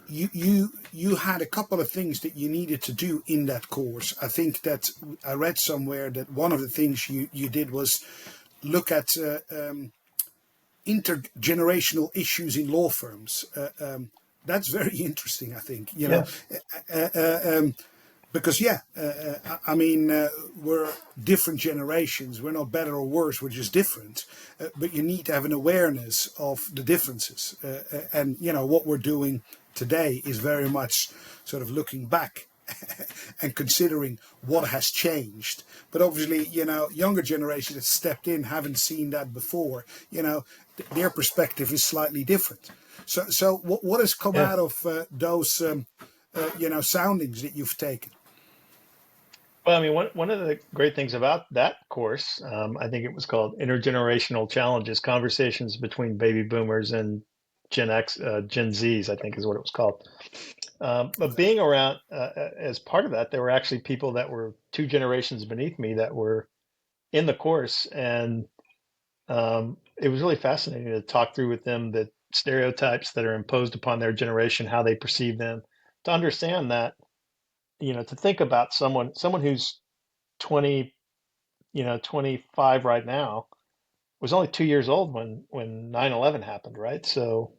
you had a couple of things that you needed to do in that course. I think that I read somewhere that one of the things you did was look at intergenerational issues in law firms. That's very interesting, I think. Yeah, Uh, uh, um, because I mean, we're different generations. We're not better or worse. We're just different. But you need to have an awareness of the differences. And what we're doing today is very much sort of looking back and considering what has changed. But obviously, younger generations that stepped in haven't seen that before. Their perspective is slightly different. So what has come yeah. out of those soundings that you've taken? Well, I mean, one of the great things about that course, I think it was called Intergenerational Challenges, Conversations Between Baby Boomers and Gen X, Gen Zs, I think is what it was called. But being around as part of that, there were actually people that were two generations beneath me that were in the course. And it was really fascinating to talk through with them the stereotypes that are imposed upon their generation, how they perceive them, to understand that, to think about someone who's 20, 25 right now was only 2 years old when 9/11 happened, right? So,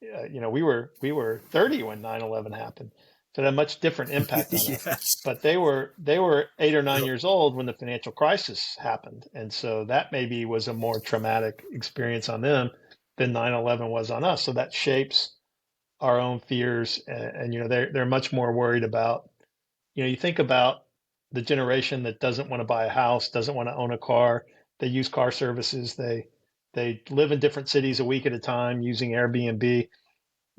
we were 30 when 9/11 happened. So it had a much different impact on us. Yes. But they were 8 or 9 Yep. years old when the financial crisis happened. And so that maybe was a more traumatic experience on them than 9/11 was on us. So that shapes our own fears. And they're much more worried about, you think about the generation that doesn't want to buy a house, doesn't want to own a car. They use car services. They live in different cities a week at a time using Airbnb.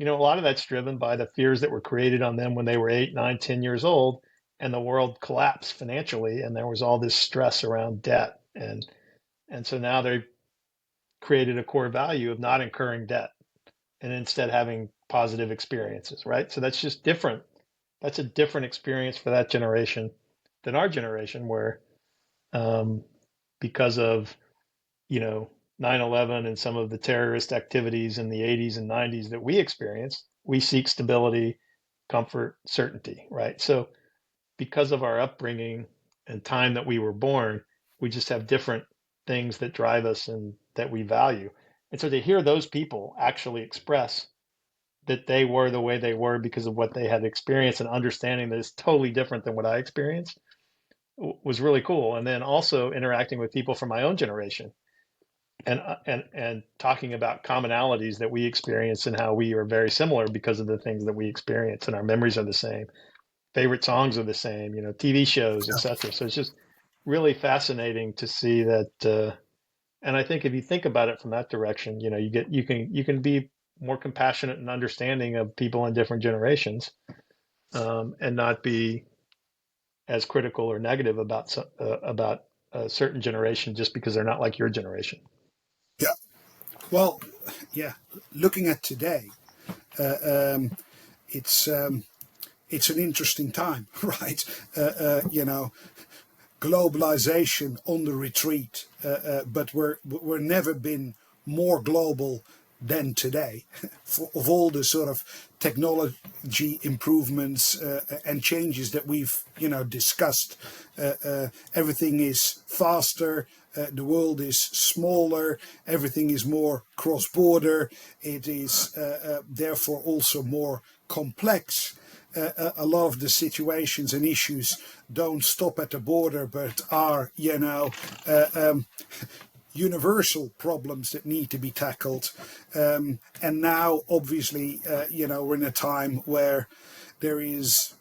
A lot of that's driven by the fears that were created on them when they were 8, 9, 10 years old, and the world collapsed financially, and there was all this stress around debt, and so now they created a core value of not incurring debt and instead having positive experiences, right? So that's just different that's a different experience for that generation than our generation, where um, because of, you know, 9/11 and some of the terrorist activities in the 80s and 90s that we experienced, we seek stability, comfort, certainty, right? So because of our upbringing and time that we were born, we just have different things that drive us and that we value. And so to hear those people actually express that they were the way they were because of what they had experienced and understanding that is totally different than what I experienced was really cool. And then also interacting with people from my own generation and talking about commonalities that we experience and how we are very similar because of the things that we experience, and our memories are the same, favorite songs are the same, you know, TV shows, etc. So it's just really fascinating to see that. And I think if you think about it from that direction, you know, you can be more compassionate and understanding of people in different generations, and not be as critical or negative about a certain generation just because they're not like your generation. Yeah. Well, yeah. Looking at today, uh, um, it's um, it's an interesting time, right? You know, globalization on the retreat, but we're never been more global than today. Of all the sort of technology improvements and changes that we've discussed, everything is faster. The world is smaller. Everything is more cross-border. It is therefore also more complex. A lot of the situations and issues don't stop at the border, but are, universal problems that need to be tackled. And now, obviously, we're in a time where there is,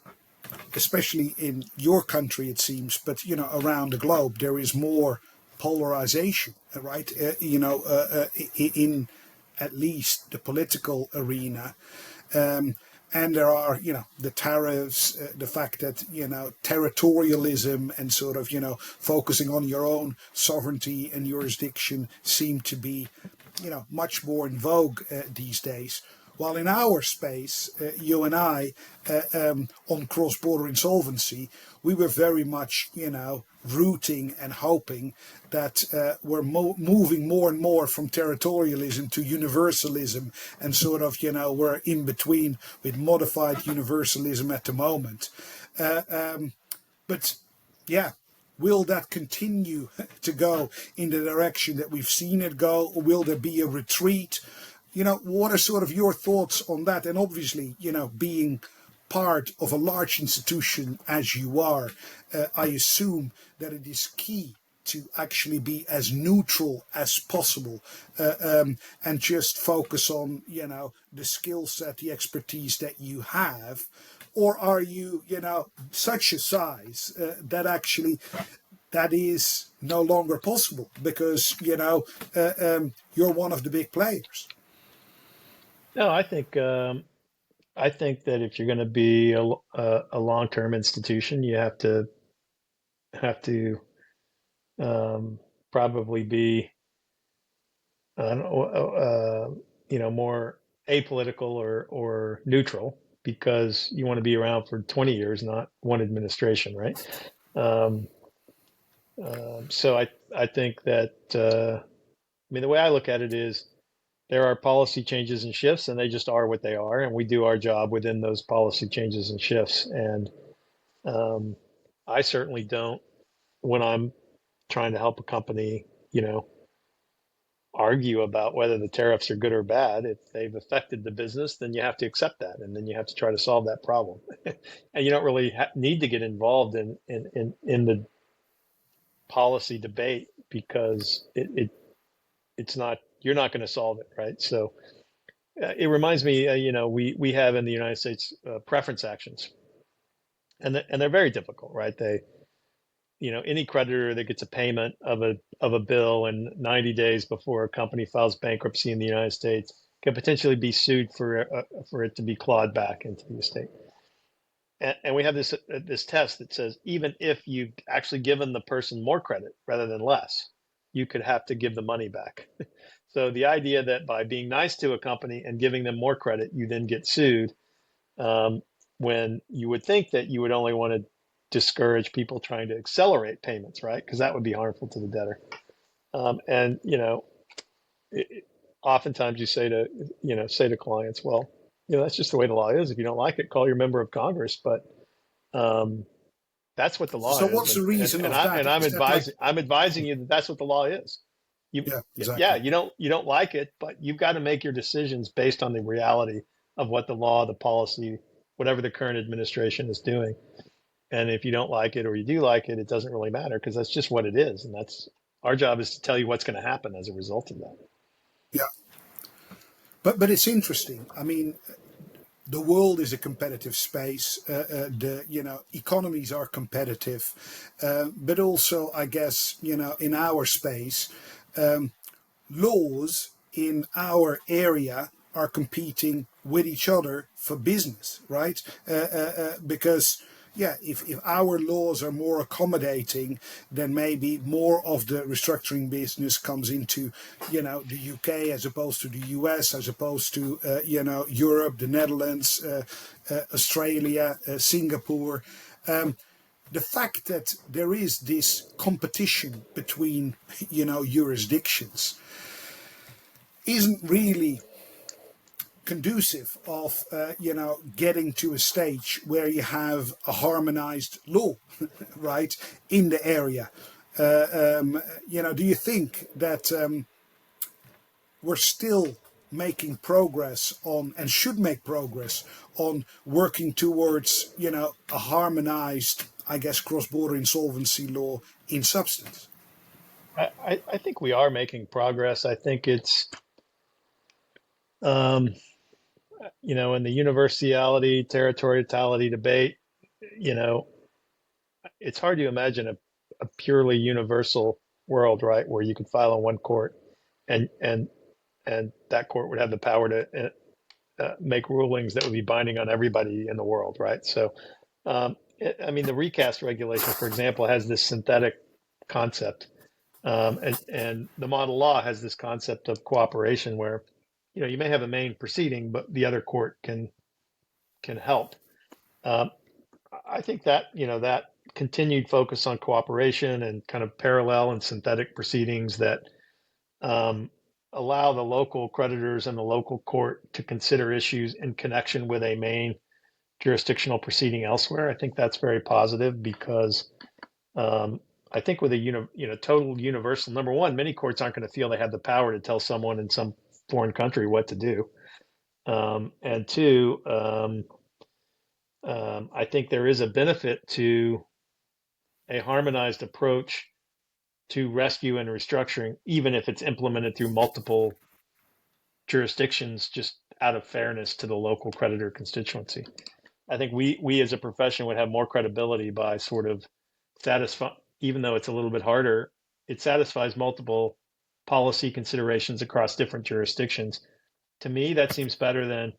especially in your country, it seems, but, around the globe, there is more polarization, right? In at least the political arena. Um, and there are, the tariffs, the fact that, territorialism and sort of, focusing on your own sovereignty and jurisdiction seem to be, much more in vogue these days. While in our space, you and I, on cross-border insolvency, we were very much, rooting and hoping that we're moving more and more from territorialism to universalism, and sort of, we're in between with modified universalism at the moment. But yeah, will that continue to go in the direction that we've seen it go, or will there be a retreat? What are sort of your thoughts on that? And obviously, being part of a large institution as you are, I assume that it is key to actually be as neutral as possible, and just focus on, the skill set, the expertise that you have. Or are you, such a size that actually that is no longer possible because, you're one of the big players? No, I think that if you're going to be a long-term institution, you have to probably be more apolitical or neutral, because you want to be around for 20 years, not one administration, right? Um, so I think that I mean, the way I look at it is there are policy changes and shifts, and they just are what they are, and we do our job within those policy changes and shifts. And um, I certainly don't, when I'm trying to help a company, argue about whether the tariffs are good or bad. If they've affected the business, then you have to accept that, and then you have to try to solve that problem. And you don't really need to get involved in the policy debate, because it's not, you're not going to solve it, right? So it reminds me, we have in the United States preference actions, and they're very difficult, right? Any creditor that gets a payment of a bill in 90 days before a company files bankruptcy in the United States can potentially be sued for it to be clawed back into the estate. And we have this test that says even if you've actually given the person more credit rather than less, you could have to give the money back. So the idea that by being nice to a company and giving them more credit, you then get sued, um, when you would think that you would only want to discourage people trying to accelerate payments, right? Because that would be harmful to the debtor. And oftentimes you say to clients, well, that's just the way the law is. If you don't like it, call your member of Congress. But um, that's what the law So is, what's the reason of that? I'm Is that like, advising you that that's what the law is. yeah, Yeah, exactly. you don't like it, but you've got to make your decisions based on the reality of what the law, the policy, whatever the current administration is doing. And if you don't like it or you do like it, it doesn't really matter because that's just what it is, and that's our job is to tell you what's going to happen as a result of that. Yeah. But it's interesting. I mean, the world is a competitive space. The economies are competitive, but also I guess in our space, laws in our area are competing with each other for business, right? Because yeah, if our laws are more accommodating, then maybe more of the restructuring business comes into, the UK as opposed to the US, as opposed to, Europe, the Netherlands, Australia, Singapore. The fact that there is this competition between, jurisdictions isn't really conducive of getting to a stage where you have a harmonized law right in the area. Do you think that we're still making progress on and should make progress on working towards a harmonized, I guess, cross-border insolvency law in substance? I think we are making progress. I think it's um, in the universality, territoriality debate, you know, it's hard to imagine a purely universal world, right, where you could file in one court and that court would have the power to make rulings that would be binding on everybody in the world, right? So, I mean, the recast regulation, for example, has this synthetic concept, and the model law has this concept of cooperation, where you may have a main proceeding, but the other court can help. Um, I think that that continued focus on cooperation and kind of parallel and synthetic proceedings that um, allow the local creditors and the local court to consider issues in connection with a main jurisdictional proceeding elsewhere. I think that's very positive because um, I think with a total universal, number one, many courts aren't going to feel they have the power to tell someone in some foreign country what to do, and two, I think there is a benefit to a harmonized approach to rescue and restructuring, even if it's implemented through multiple jurisdictions, just out of fairness to the local creditor constituency. I think we as a profession would have more credibility by sort of satisfy, even though it's a little bit harder, it satisfies multiple policy considerations across different jurisdictions. To me, that seems better than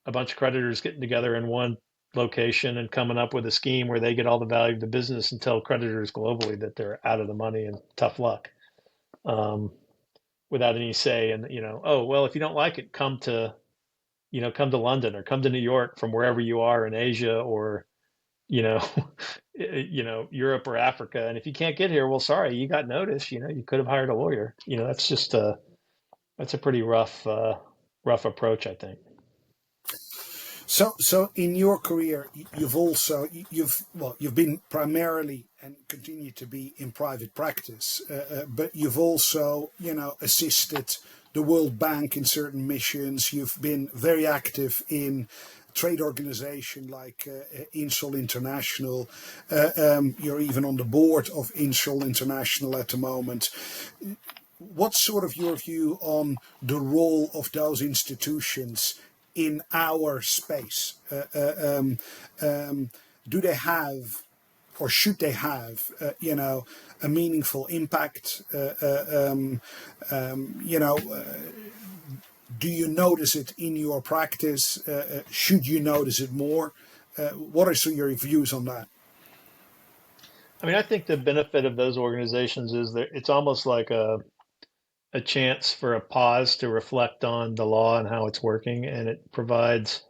a bunch of creditors getting together in one location and coming up with a scheme where they get all the value of the business and tell creditors globally that they're out of the money and tough luck, um, without any say. And oh well, if you don't like it, come to London or come to New York from wherever you are in Asia or you know Europe or Africa. And if you can't get here, well, sorry, you got notice. You could have hired a lawyer. That's just that's a pretty rough approach, I think. So in your career, you've been primarily and continue to be in private practice, but you've also assisted the World Bank in certain missions. You've been very active in trade organization like INSOL International. You're even on the board of INSOL International at the moment. What's sort of your view on the role of those institutions in our space? Do they have, or should they have, a meaningful impact? Do you notice it in your practice? Should you notice it more? What are your views on that? I mean, I think the benefit of those organizations is that it's almost like a chance for a pause to reflect on the law and how it's working, and it provides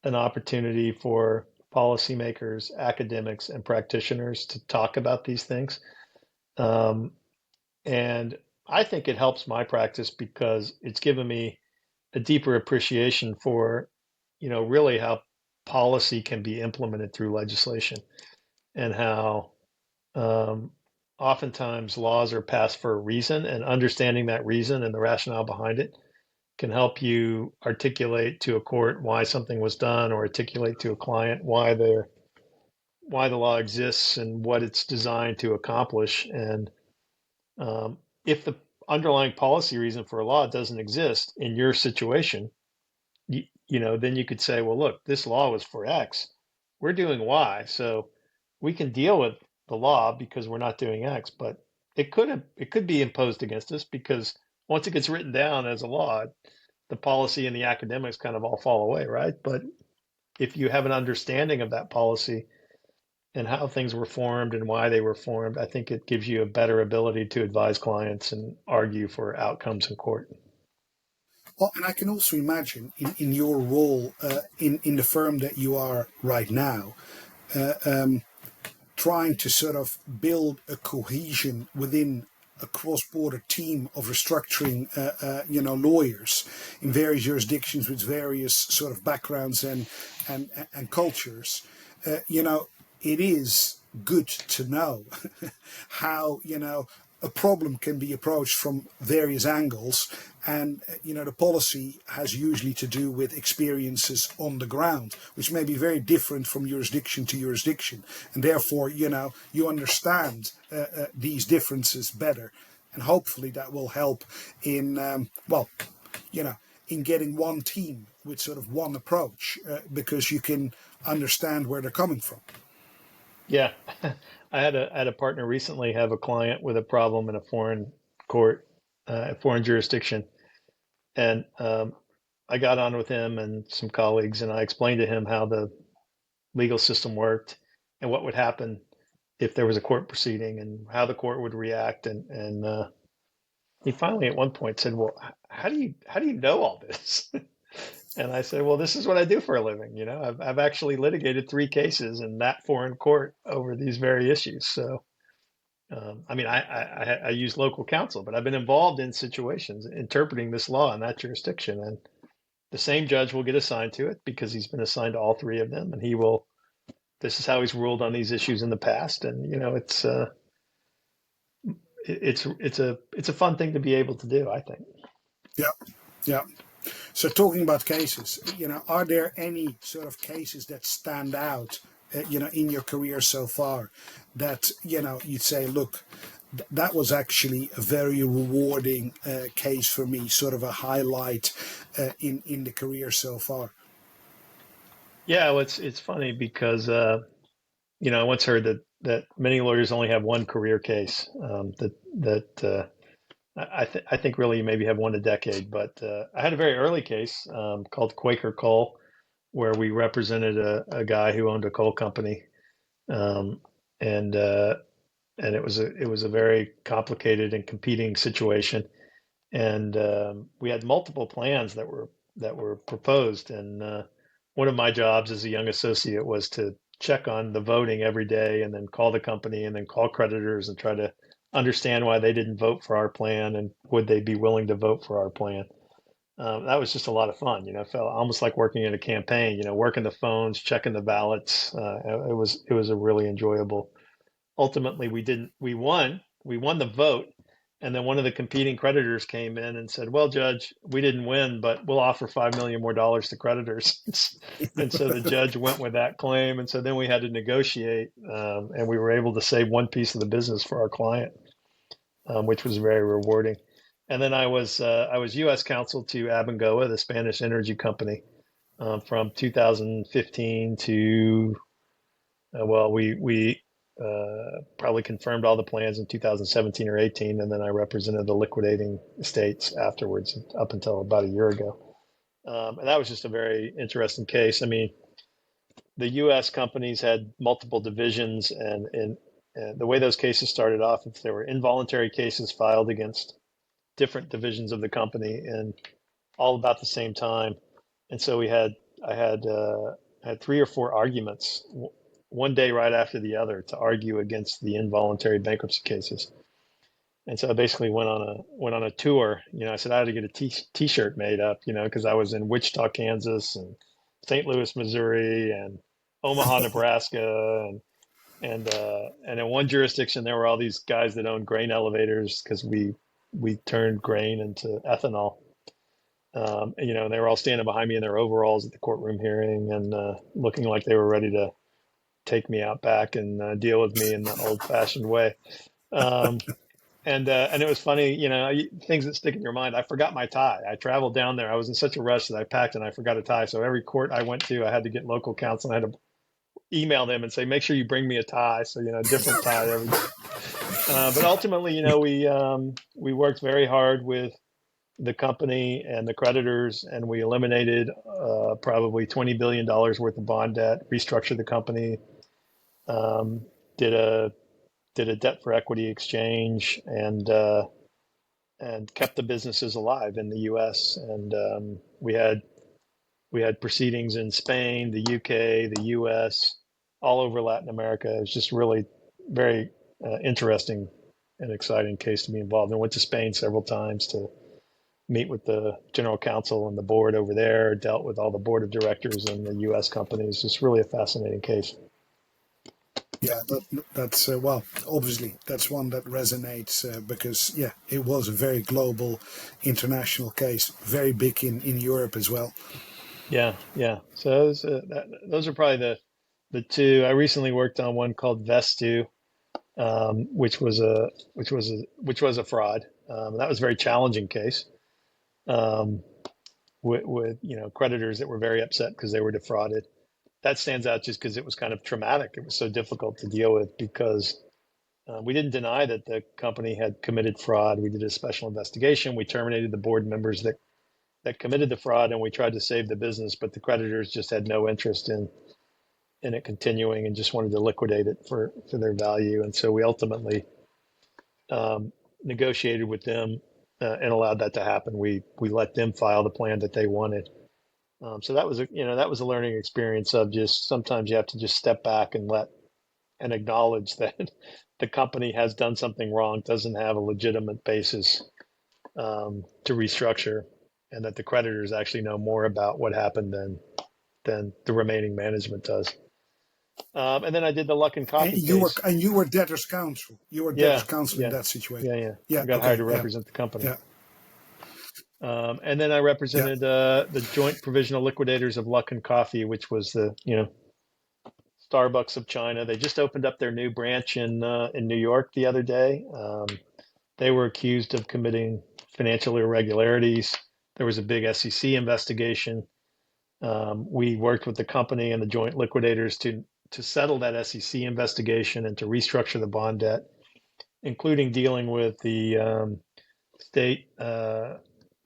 an opportunity for policymakers, academics, and practitioners to talk about these things. Um, and I think it helps my practice because it's given me a deeper appreciation for, really how policy can be implemented through legislation and how um, oftentimes laws are passed for a reason, and understanding that reason and the rationale behind it can help you articulate to a court why something was done, or articulate to a client why the law exists and what it's designed to accomplish. And if the underlying policy reason for a law doesn't exist in your situation, then you could say, well, look, this law was for X. We're doing Y. So we can deal with the law because we're not doing X, but it could be imposed against us because once it gets written down as a law, the policy and the academics kind of all fall away, right? But if you have an understanding of that policy and how things were formed and why they were formed, I think it gives you a better ability to advise clients and argue for outcomes in court. Well, and I can also imagine in your role in the firm that you are right now, trying to sort of build a cohesion within a cross-border team of restructuring, lawyers in various jurisdictions with various sort of backgrounds and cultures. It is good to know how a problem can be approached from various angles, and the policy has usually to do with experiences on the ground, which may be very different from jurisdiction to jurisdiction, and therefore you understand these differences better, and hopefully that will help in in getting one team with sort of one approach, because you can understand where they're coming from. Yeah, I had a partner recently have a client with a problem in a foreign court, a foreign jurisdiction, and I got on with him and some colleagues, and I explained to him how the legal system worked and what would happen if there was a court proceeding and how the court would react. And he finally at one point said, "Well, how do you know all this?" And I said, "Well, this is what I do for a living. I've actually litigated 3 cases in that foreign court over these very issues. So, I mean, I use local counsel, but I've been involved in situations interpreting this law in that jurisdiction, and the same judge will get assigned to it because he's been assigned to all 3 of them, and he will. This is how he's ruled on these issues in the past, and it's a fun thing to be able to do, I think." Yeah, yeah. So talking about cases, are there any sort of cases that stand out, in your career so far, that you'd say, look, that was actually a very rewarding case for me, sort of a highlight in the career so far? Yeah, well, it's funny because I once heard that many lawyers only have one career case. I think really you maybe have one a decade. But I had a very early case called Quaker Coal, where we represented a guy who owned a coal company, um, and it was a very complicated and competing situation, and we had multiple plans that were proposed, and one of my jobs as a young associate was to check on the voting every day, and then call the company, and then call creditors and try to understand why they didn't vote for our plan, and would they be willing to vote for our plan. That was just a lot of fun. Felt almost like working in a campaign. Working the phones, checking the ballots. It was a really enjoyable. Ultimately, we won the vote, and then one of the competing creditors came in and said, "Well, Judge, we didn't win, but we'll offer $5 million more to creditors." And so the judge went with that claim, and so then we had to negotiate, and we were able to save one piece of the business for our client, which was very rewarding. And then I was U.S. counsel to Abengoa, the Spanish energy company, from 2015 to we probably confirmed all the plans in 2017 or 18, and then I represented the liquidating estates afterwards, up until about a year ago. And that was just a very interesting case. I mean, the U.S. companies had multiple divisions, and the way those cases started off, if there were involuntary cases filed against different divisions of the company, and all about the same time. And so I had had 3 or 4 arguments, one day right after the other, to argue against the involuntary bankruptcy cases. And so I basically went on a tour. I said I had to get a t-shirt made up, because I was in Wichita, Kansas, and St. Louis, Missouri, and Omaha, Nebraska, and in one jurisdiction there were all these guys that owned grain elevators because we turned grain into ethanol. And they were all standing behind me in their overalls at the courtroom hearing and looking like they were ready to take me out back and deal with me in the old-fashioned way. Um, and it was funny, things that stick in your mind. I forgot my tie. I traveled down there. I was in such a rush that I packed and I forgot a tie. So every court I went to, I had to get local counsel. I had to email them and say, make sure you bring me a tie. So, a different tie every day. But ultimately, we worked very hard with the company and the creditors, and we eliminated probably $20 billion worth of bond debt, restructured the company, um, did a debt for equity exchange, and kept the businesses alive in the U.S. And we had proceedings in Spain, the UK, the US, all over Latin America. It was just really very interesting and exciting case to be involved in. Went to Spain several times to meet with the general counsel and the board over there, dealt with all the board of directors and the US companies. It's really a fascinating case. Yeah, that's well, obviously that's one that resonates because yeah, it was a very global, international case, very big in Europe as well. Yeah, yeah. So those are probably the two. I recently worked on one called Vestu, which was a fraud. That was a very challenging case, um, with creditors that were very upset because they were defrauded. That stands out just because it was kind of traumatic. It was so difficult to deal with because we didn't deny that the company had committed fraud. We did a special investigation. We terminated the board members that committed the fraud, and we tried to save the business, but the creditors just had no interest in it continuing and just wanted to liquidate it for their value. And so we ultimately negotiated with them and allowed that to happen. We let them file the plan that they wanted. So that was a learning experience of just sometimes you have to just step back and acknowledge that the company has done something wrong, doesn't have a legitimate basis to restructure, and that the creditors actually know more about what happened than the remaining management does. And then I did the Luck and And Coffee you were case. debtors counsel. You were debtors Yeah, counsel in yeah, that situation. yeah. Yeah. I got hired Okay. to Yeah. represent the company. Yeah. And then I Yeah. represented the joint provisional liquidators of Luck and Coffee, which was the Starbucks of China. They just opened up their new branch in New York the other day. They were accused of committing financial irregularities. There was a big SEC investigation. We worked with the company and the joint liquidators to settle that SEC investigation and to restructure the bond debt, including dealing with the state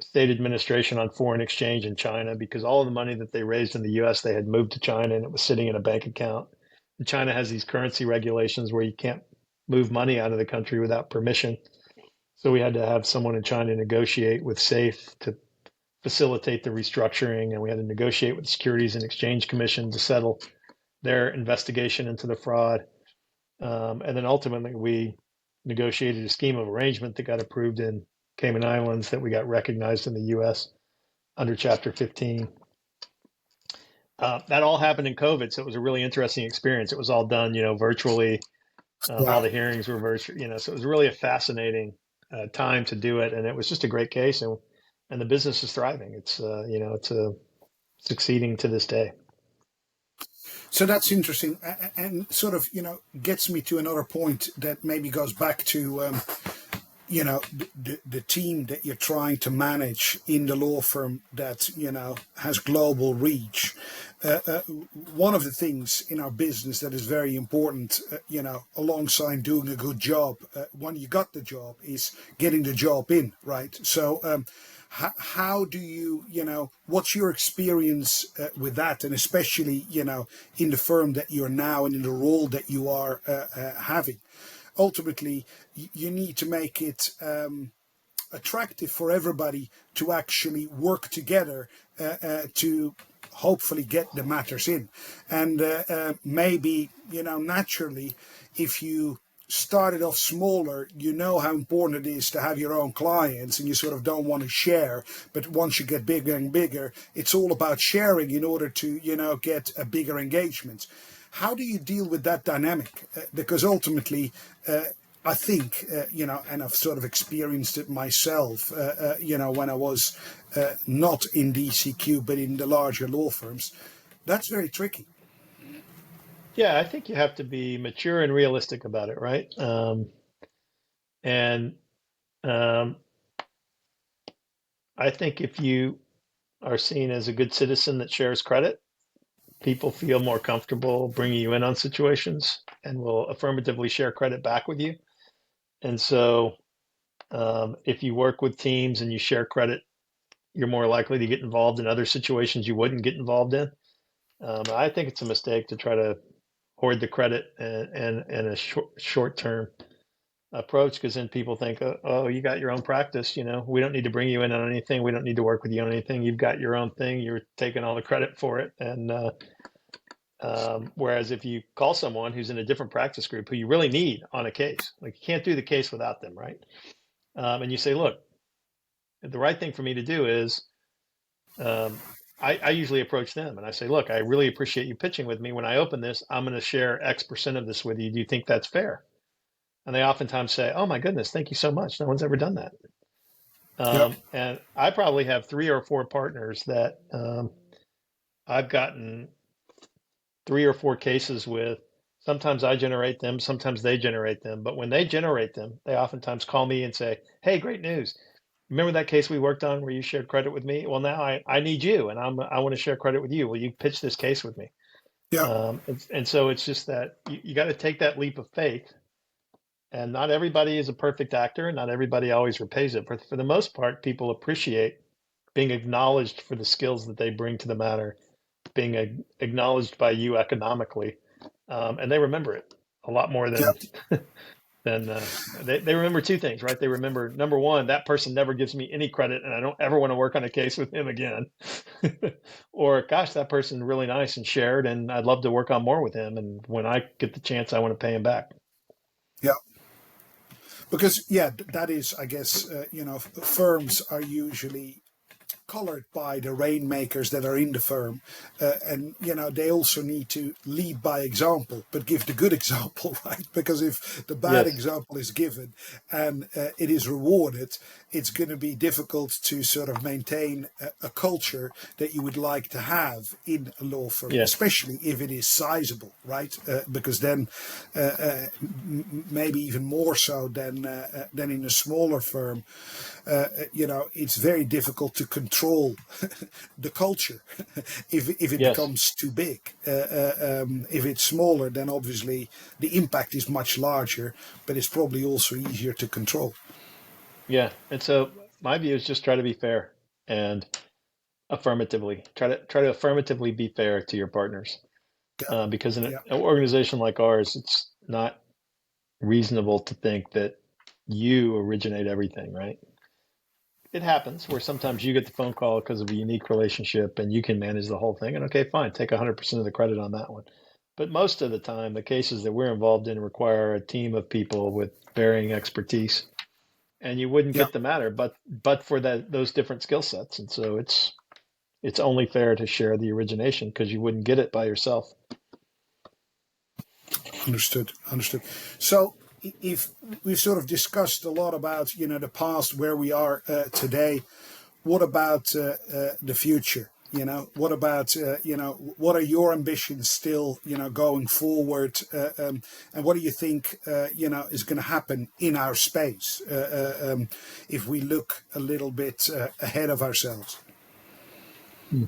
state administration on foreign exchange in China, because all of the money that they raised in the U.S. they had moved to China and it was sitting in a bank account. And China has these currency regulations where you can't move money out of the country without permission. So we had to have someone in China negotiate with SAFE to facilitate the restructuring, and we had to negotiate with the Securities and Exchange Commission to settle their investigation into the fraud. And then ultimately, we negotiated a scheme of arrangement that got approved in Cayman Islands that we got recognized in the U.S. under Chapter 15. That all happened in COVID, so it was a really interesting experience. It was all done, virtually. All Wow. the hearings were virtual, so it was really a fascinating time to do it, and it was just a great case, and the business is thriving. It's succeeding to this day. So that's interesting, and sort of gets me to another point that maybe goes back to the team that you're trying to manage in the law firm that has global reach. One of the things in our business that is very important, alongside doing a good job when you got the job, is getting the job in, right? So how do you, what's your experience with that, and especially in the firm that you're now and in the role that you are having? Ultimately, you need to make it attractive for everybody to actually work together to hopefully get the matters in. And maybe, naturally, if you started off smaller, you know how important it is to have your own clients and you sort of don't want to share. But once you get bigger and bigger, it's all about sharing in order to, get a bigger engagement. How do you deal with that dynamic? Because ultimately, I think, and I've sort of experienced it myself, when I was not in DCQ, but in the larger law firms, that's very tricky. Yeah, I think you have to be mature and realistic about it, right? And um, I think if you are seen as a good citizen that shares credit, people feel more comfortable bringing you in on situations and will affirmatively share credit back with you. And so if you work with teams and you share credit, you're more likely to get involved in other situations you wouldn't get involved in. I think it's a mistake to try to hoard the credit and a short term approach, because then people think, oh, you got your own practice. We don't need to bring you in on anything. We don't need to work with you on anything. You've got your own thing. You're taking all the credit for it. And whereas if you call someone who's in a different practice group who you really need on a case, like you can't do the case without them, right? And you say, look, the right thing for me to do is I usually approach them and I say, look, I really appreciate you pitching with me. When I open this, I'm going to share X% of this with you. Do you think that's fair? And they oftentimes say, oh my goodness, thank you so much. No one's ever done that. Yeah. And I probably have 3 or 4 partners that I've gotten 3 or 4 cases with. Sometimes I generate them, sometimes they generate them. But when they generate them, they oftentimes call me and say, hey, great news. Remember that case we worked on where you shared credit with me? Well, now I need you and I want to share credit with you. Will you pitch this case with me? Yeah. And so it's just that you got to take that leap of faith. And not everybody is a perfect actor, and not everybody always repays it. But for the most part, people appreciate being acknowledged for the skills that they bring to the matter, being acknowledged by you economically, and they remember it a lot more Yeah. than they remember 2 things, right? They remember, number one, that person never gives me any credit, and I don't ever want to work on a case with him again. Or, gosh, that person's really nice and shared, and I'd love to work on more with him. And when I get the chance, I want to pay him back. Yeah. Because, yeah, that is, I guess, firms are usually colored by the rainmakers that are in the firm, and they also need to lead by example, but give the good example, right? Because if the bad Yes. example is given and it is rewarded, it's going to be difficult to sort of maintain a culture that you would like to have in a law firm, Yes. especially if it is sizable, right? Because then maybe even more so than in a smaller firm, it's very difficult to control the culture if it Yes. becomes too big. If it's smaller, then obviously the impact is much larger, but it's probably also easier to control. Yeah. And so my view is just try to be fair and affirmatively try to affirmatively be fair to your partners. Yeah, Because in an yeah, organization like ours, it's not reasonable to think that you originate everything, right? It happens where sometimes you get the phone call because of a unique relationship and you can manage the whole thing. And okay, fine, take 100% of the credit on that one. But most of the time, the cases that we're involved in require a team of people with varying expertise, and you wouldn't yeah. get the matter but for those different skill sets. And so it's only fair to share the origination because you wouldn't get it by yourself. Understood, understood. So if we've sort of discussed a lot about the past, where we are today, what about the future? What about what are your ambitions still going forward, and what do you think is going to happen in our space if we look a little bit ahead of ourselves? Hmm.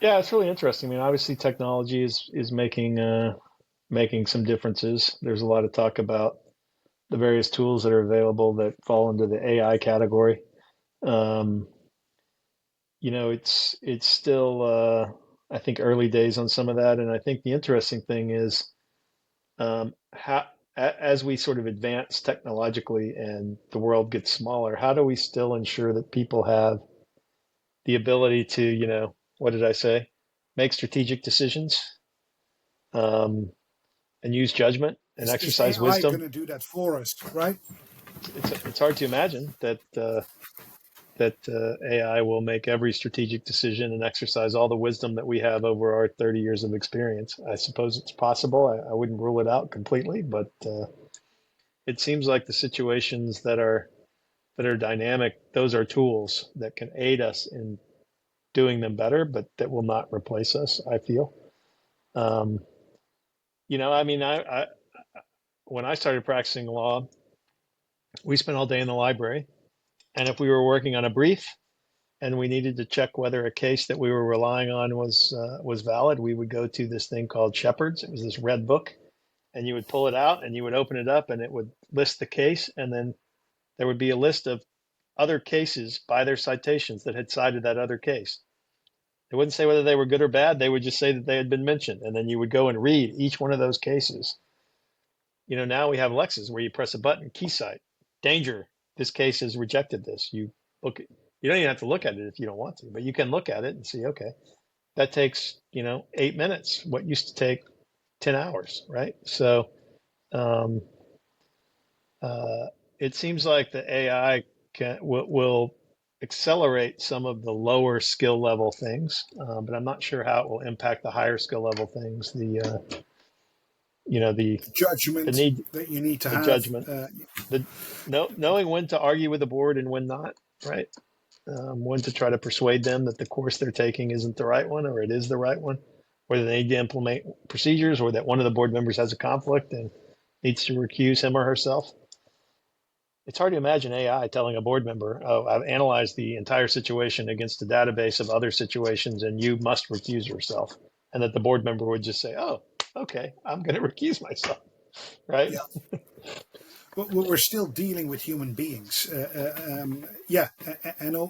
Yeah, it's really interesting. I mean, obviously, technology is making some differences. There's a lot of talk about the various tools that are available that fall into the AI category. Um, it's still I think early days on some of that, and I think the interesting thing is how as we sort of advance technologically and the world gets smaller, how do we still ensure that people have the ability to, what did I say? Make strategic decisions, and use judgment and Is exercise AI going wisdom. to do that for us, right? It's hard to imagine that AI will make every strategic decision and exercise all the wisdom that we have over our 30 years of experience. I suppose it's possible. I wouldn't rule it out completely, but it seems like the situations that are dynamic, those are tools that can aid us in doing them better, but that will not replace us, I feel. Um, I mean, I when I started practicing law, we spent all day in the library, and if we were working on a brief and we needed to check whether a case that we were relying on was valid, we would go to this thing called Shepard's. It was this red book, and you would pull it out and you would open it up, and it would list the case, and then there would be a list of other cases by their citations that had cited that other case. They wouldn't say whether they were good or bad. They would just say that they had been mentioned, and then you would go and read each one of those cases. Now we have Alexas where you press a button, key cite, danger. This case has rejected this. You don't even have to look at it if you don't want to, but you can look at it and see, okay, that takes 8 minutes. What used to take 10 hours, right? So um, it seems like the AI will accelerate some of the lower skill level things, but I'm not sure how it will impact the higher skill level things. The Judgment need, that you need to the have. judgment, the knowing when to argue with the board and when not, right? When to try to persuade them that the course they're taking isn't the right one, or it is the right one, or that they need to implement procedures, or that one of the board members has a conflict and needs to recuse him or herself. It's hard to imagine AI telling a board member, "Oh, I've analyzed the entire situation against a database of other situations, and you must recuse yourself," and that the board member would just say, "Oh, okay, I'm going to recuse myself," right? Yeah. But we're still dealing with human beings, and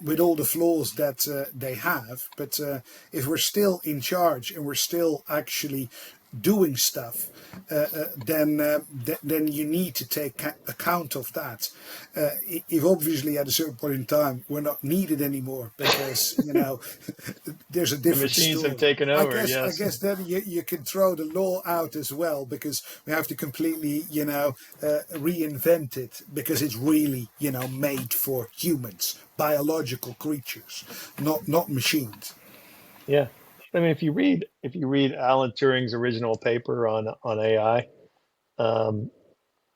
with all the flaws that they have. But if we're still in charge and we're still actually doing stuff, then you need to take account of that. If obviously at a certain point in time we're not needed anymore because there's a The different machines have story. taken I over. guess I Yes. guess then you can throw the law out as well, because we have to completely reinvent it, because it's really made for humans, biological creatures, not machines. Yeah. I mean, if you read Alan Turing's original paper on AI, um,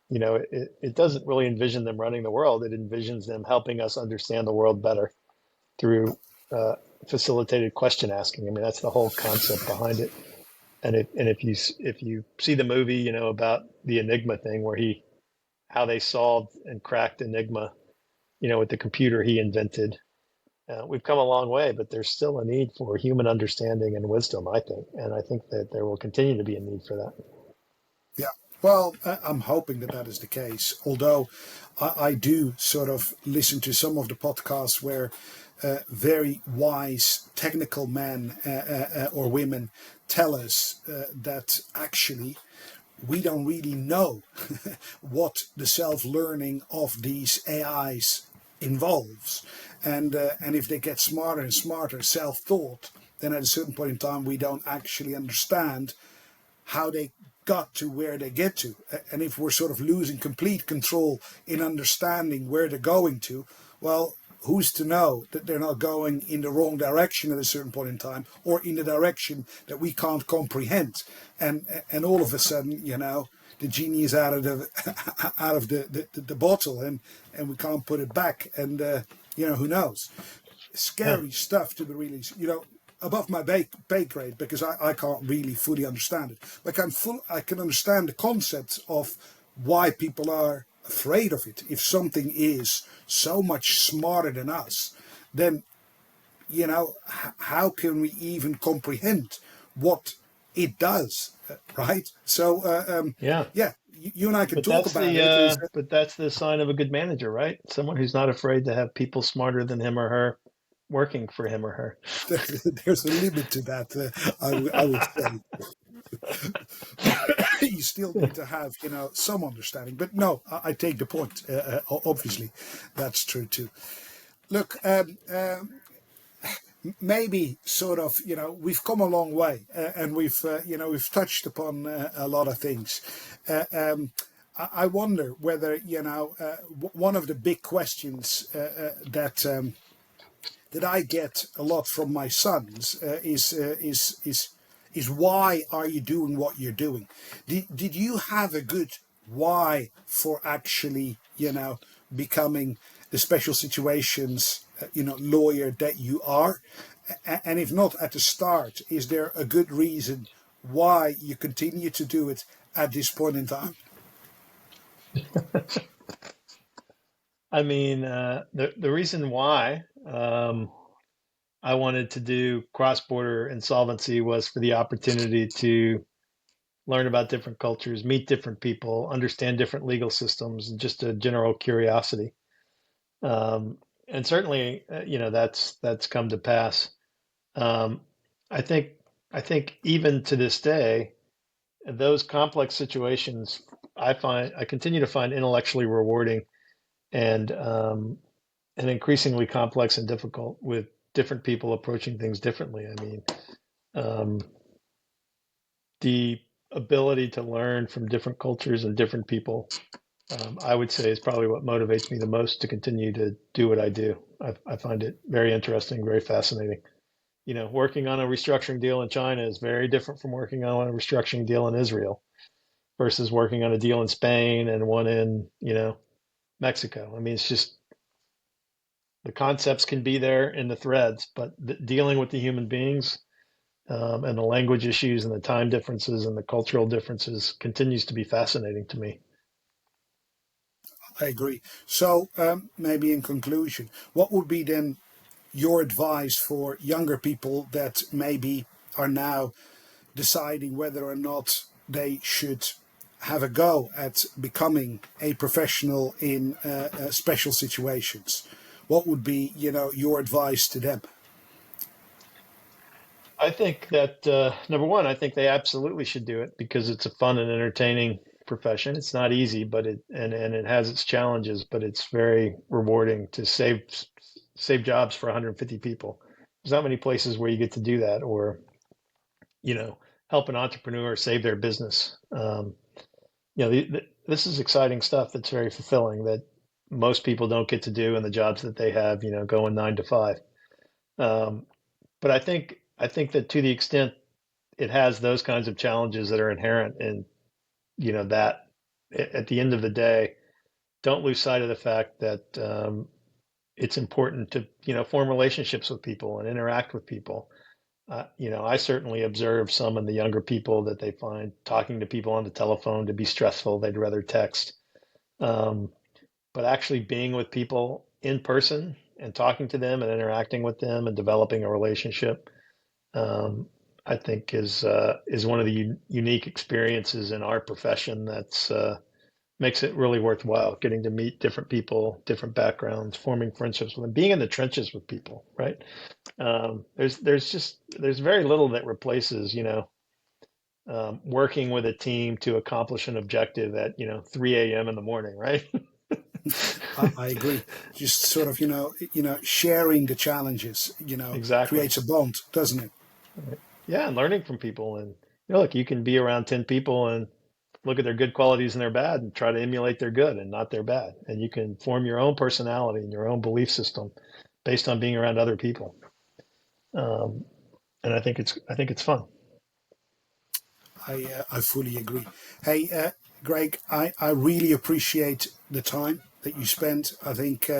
it doesn't really envision them running the world. It envisions them helping us understand the world better through uh, facilitated question asking. I mean, that's the whole concept behind it. And if you see the movie, about the Enigma thing, where how they solved and cracked Enigma, with the computer he invented. We've come a long way, but there's still a need for human understanding and wisdom, I think. And I think that there will continue to be a need for that. Yeah. Well, I'm hoping that is the case. Although I do sort of listen to some of the podcasts where very wise technical men or women tell us that actually we don't really know what the self-learning of these AIs involves, and if they get smarter and smarter, self-taught, then at a certain point in time we don't actually understand how they got to where they get to. And if we're sort of losing complete control in understanding where they're going to, well, who's to know that they're not going in the wrong direction at a certain point in time, or in the direction that we can't comprehend, and all of a sudden, the genie is out of the bottle, and we can't put it back, and who knows? Yeah. Scary stuff to be really, above my pay grade, because I can't really fully understand it. I can understand the concept of why people are afraid of it. If something is so much smarter than us, then how can we even comprehend what it does, right? So Yeah. yeah, you and I can But talk that's about it. Is the sign of a good manager, right? Someone who's not afraid to have people smarter than him or her working for him or her. there's a limit to that, I would say. You still need to have some understanding, but no, I take the point. Obviously that's true too. Look, maybe sort of, we've come a long way, and we've touched upon a lot of things. I wonder whether, one of the big questions that I get a lot from my sons is why are you doing what you're doing? Did you have a good why for actually, becoming the special situations, lawyer that you are? And if not at the start, is there a good reason why you continue to do it at this point in time? I mean, the reason why I wanted to do cross-border insolvency was for the opportunity to learn about different cultures, meet different people, understand different legal systems, and just a general curiosity. And certainly, that's come to pass. Um, I think I think even to this day, those complex situations I continue to find intellectually rewarding and increasingly complex and difficult with different people approaching things differently. I mean, um, the ability to learn from different cultures and different people, I would say, is probably what motivates me the most to continue to do what I do. I find it very interesting, very fascinating. Working on a restructuring deal in China is very different from working on a restructuring deal in Israel versus working on a deal in Spain and one in, Mexico. I mean, it's just the concepts can be there in the threads, but dealing with the human beings and the language issues and the time differences and the cultural differences continues to be fascinating to me. I agree. So maybe in conclusion, what would be then your advice for younger people that maybe are now deciding whether or not they should have a go at becoming a professional in special situations? What would be, your advice to them? I think that number one, I think they absolutely should do it because it's a fun and entertaining profession. It's not easy, but and it has its challenges, but it's very rewarding to save jobs for 150 people. There's not many places where you get to do that, or you know, help an entrepreneur save their business. This is exciting stuff that's very fulfilling that most people don't get to do in the jobs that they have, going 9 to 5. Um, but I think that to the extent it has those kinds of challenges that are inherent in, that at the end of the day, don't lose sight of the fact that it's important to, form relationships with people and interact with people. I certainly observe some in the younger people that they find talking to people on the telephone to be stressful. They'd rather text. Um, but actually being with people in person and talking to them and interacting with them and developing a relationship, um, I think is one of the unique experiences in our profession that's makes it really worthwhile. Getting to meet different people, different backgrounds, forming friendships with them, being in the trenches with people, right? There's very little that replaces, working with a team to accomplish an objective at 3 a.m. in the morning, right? I agree. Just sort of, sharing the challenges, Exactly. creates a bond, doesn't it? Right. Yeah, and learning from people, and look, you can be around 10 people and look at their good qualities and their bad, and try to emulate their good and not their bad, and you can form your own personality and your own belief system based on being around other people. Um, and I think it's fun. I fully agree. Hey, Greg, I really appreciate the time that you spent. I think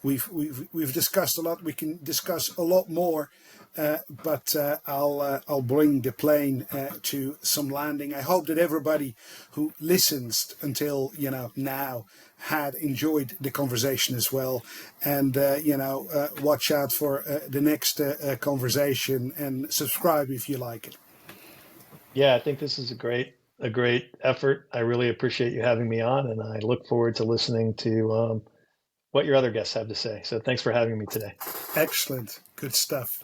we've discussed a lot. We can discuss a lot more, but I'll bring the plane to some landing. I hope that everybody who listens until now had enjoyed the conversation as well, and watch out for the next conversation and subscribe if you like it. Yeah, I think this is a great effort. I really appreciate you having me on, and I look forward to listening to what your other guests have to say. So thanks for having me today. Excellent. Good stuff.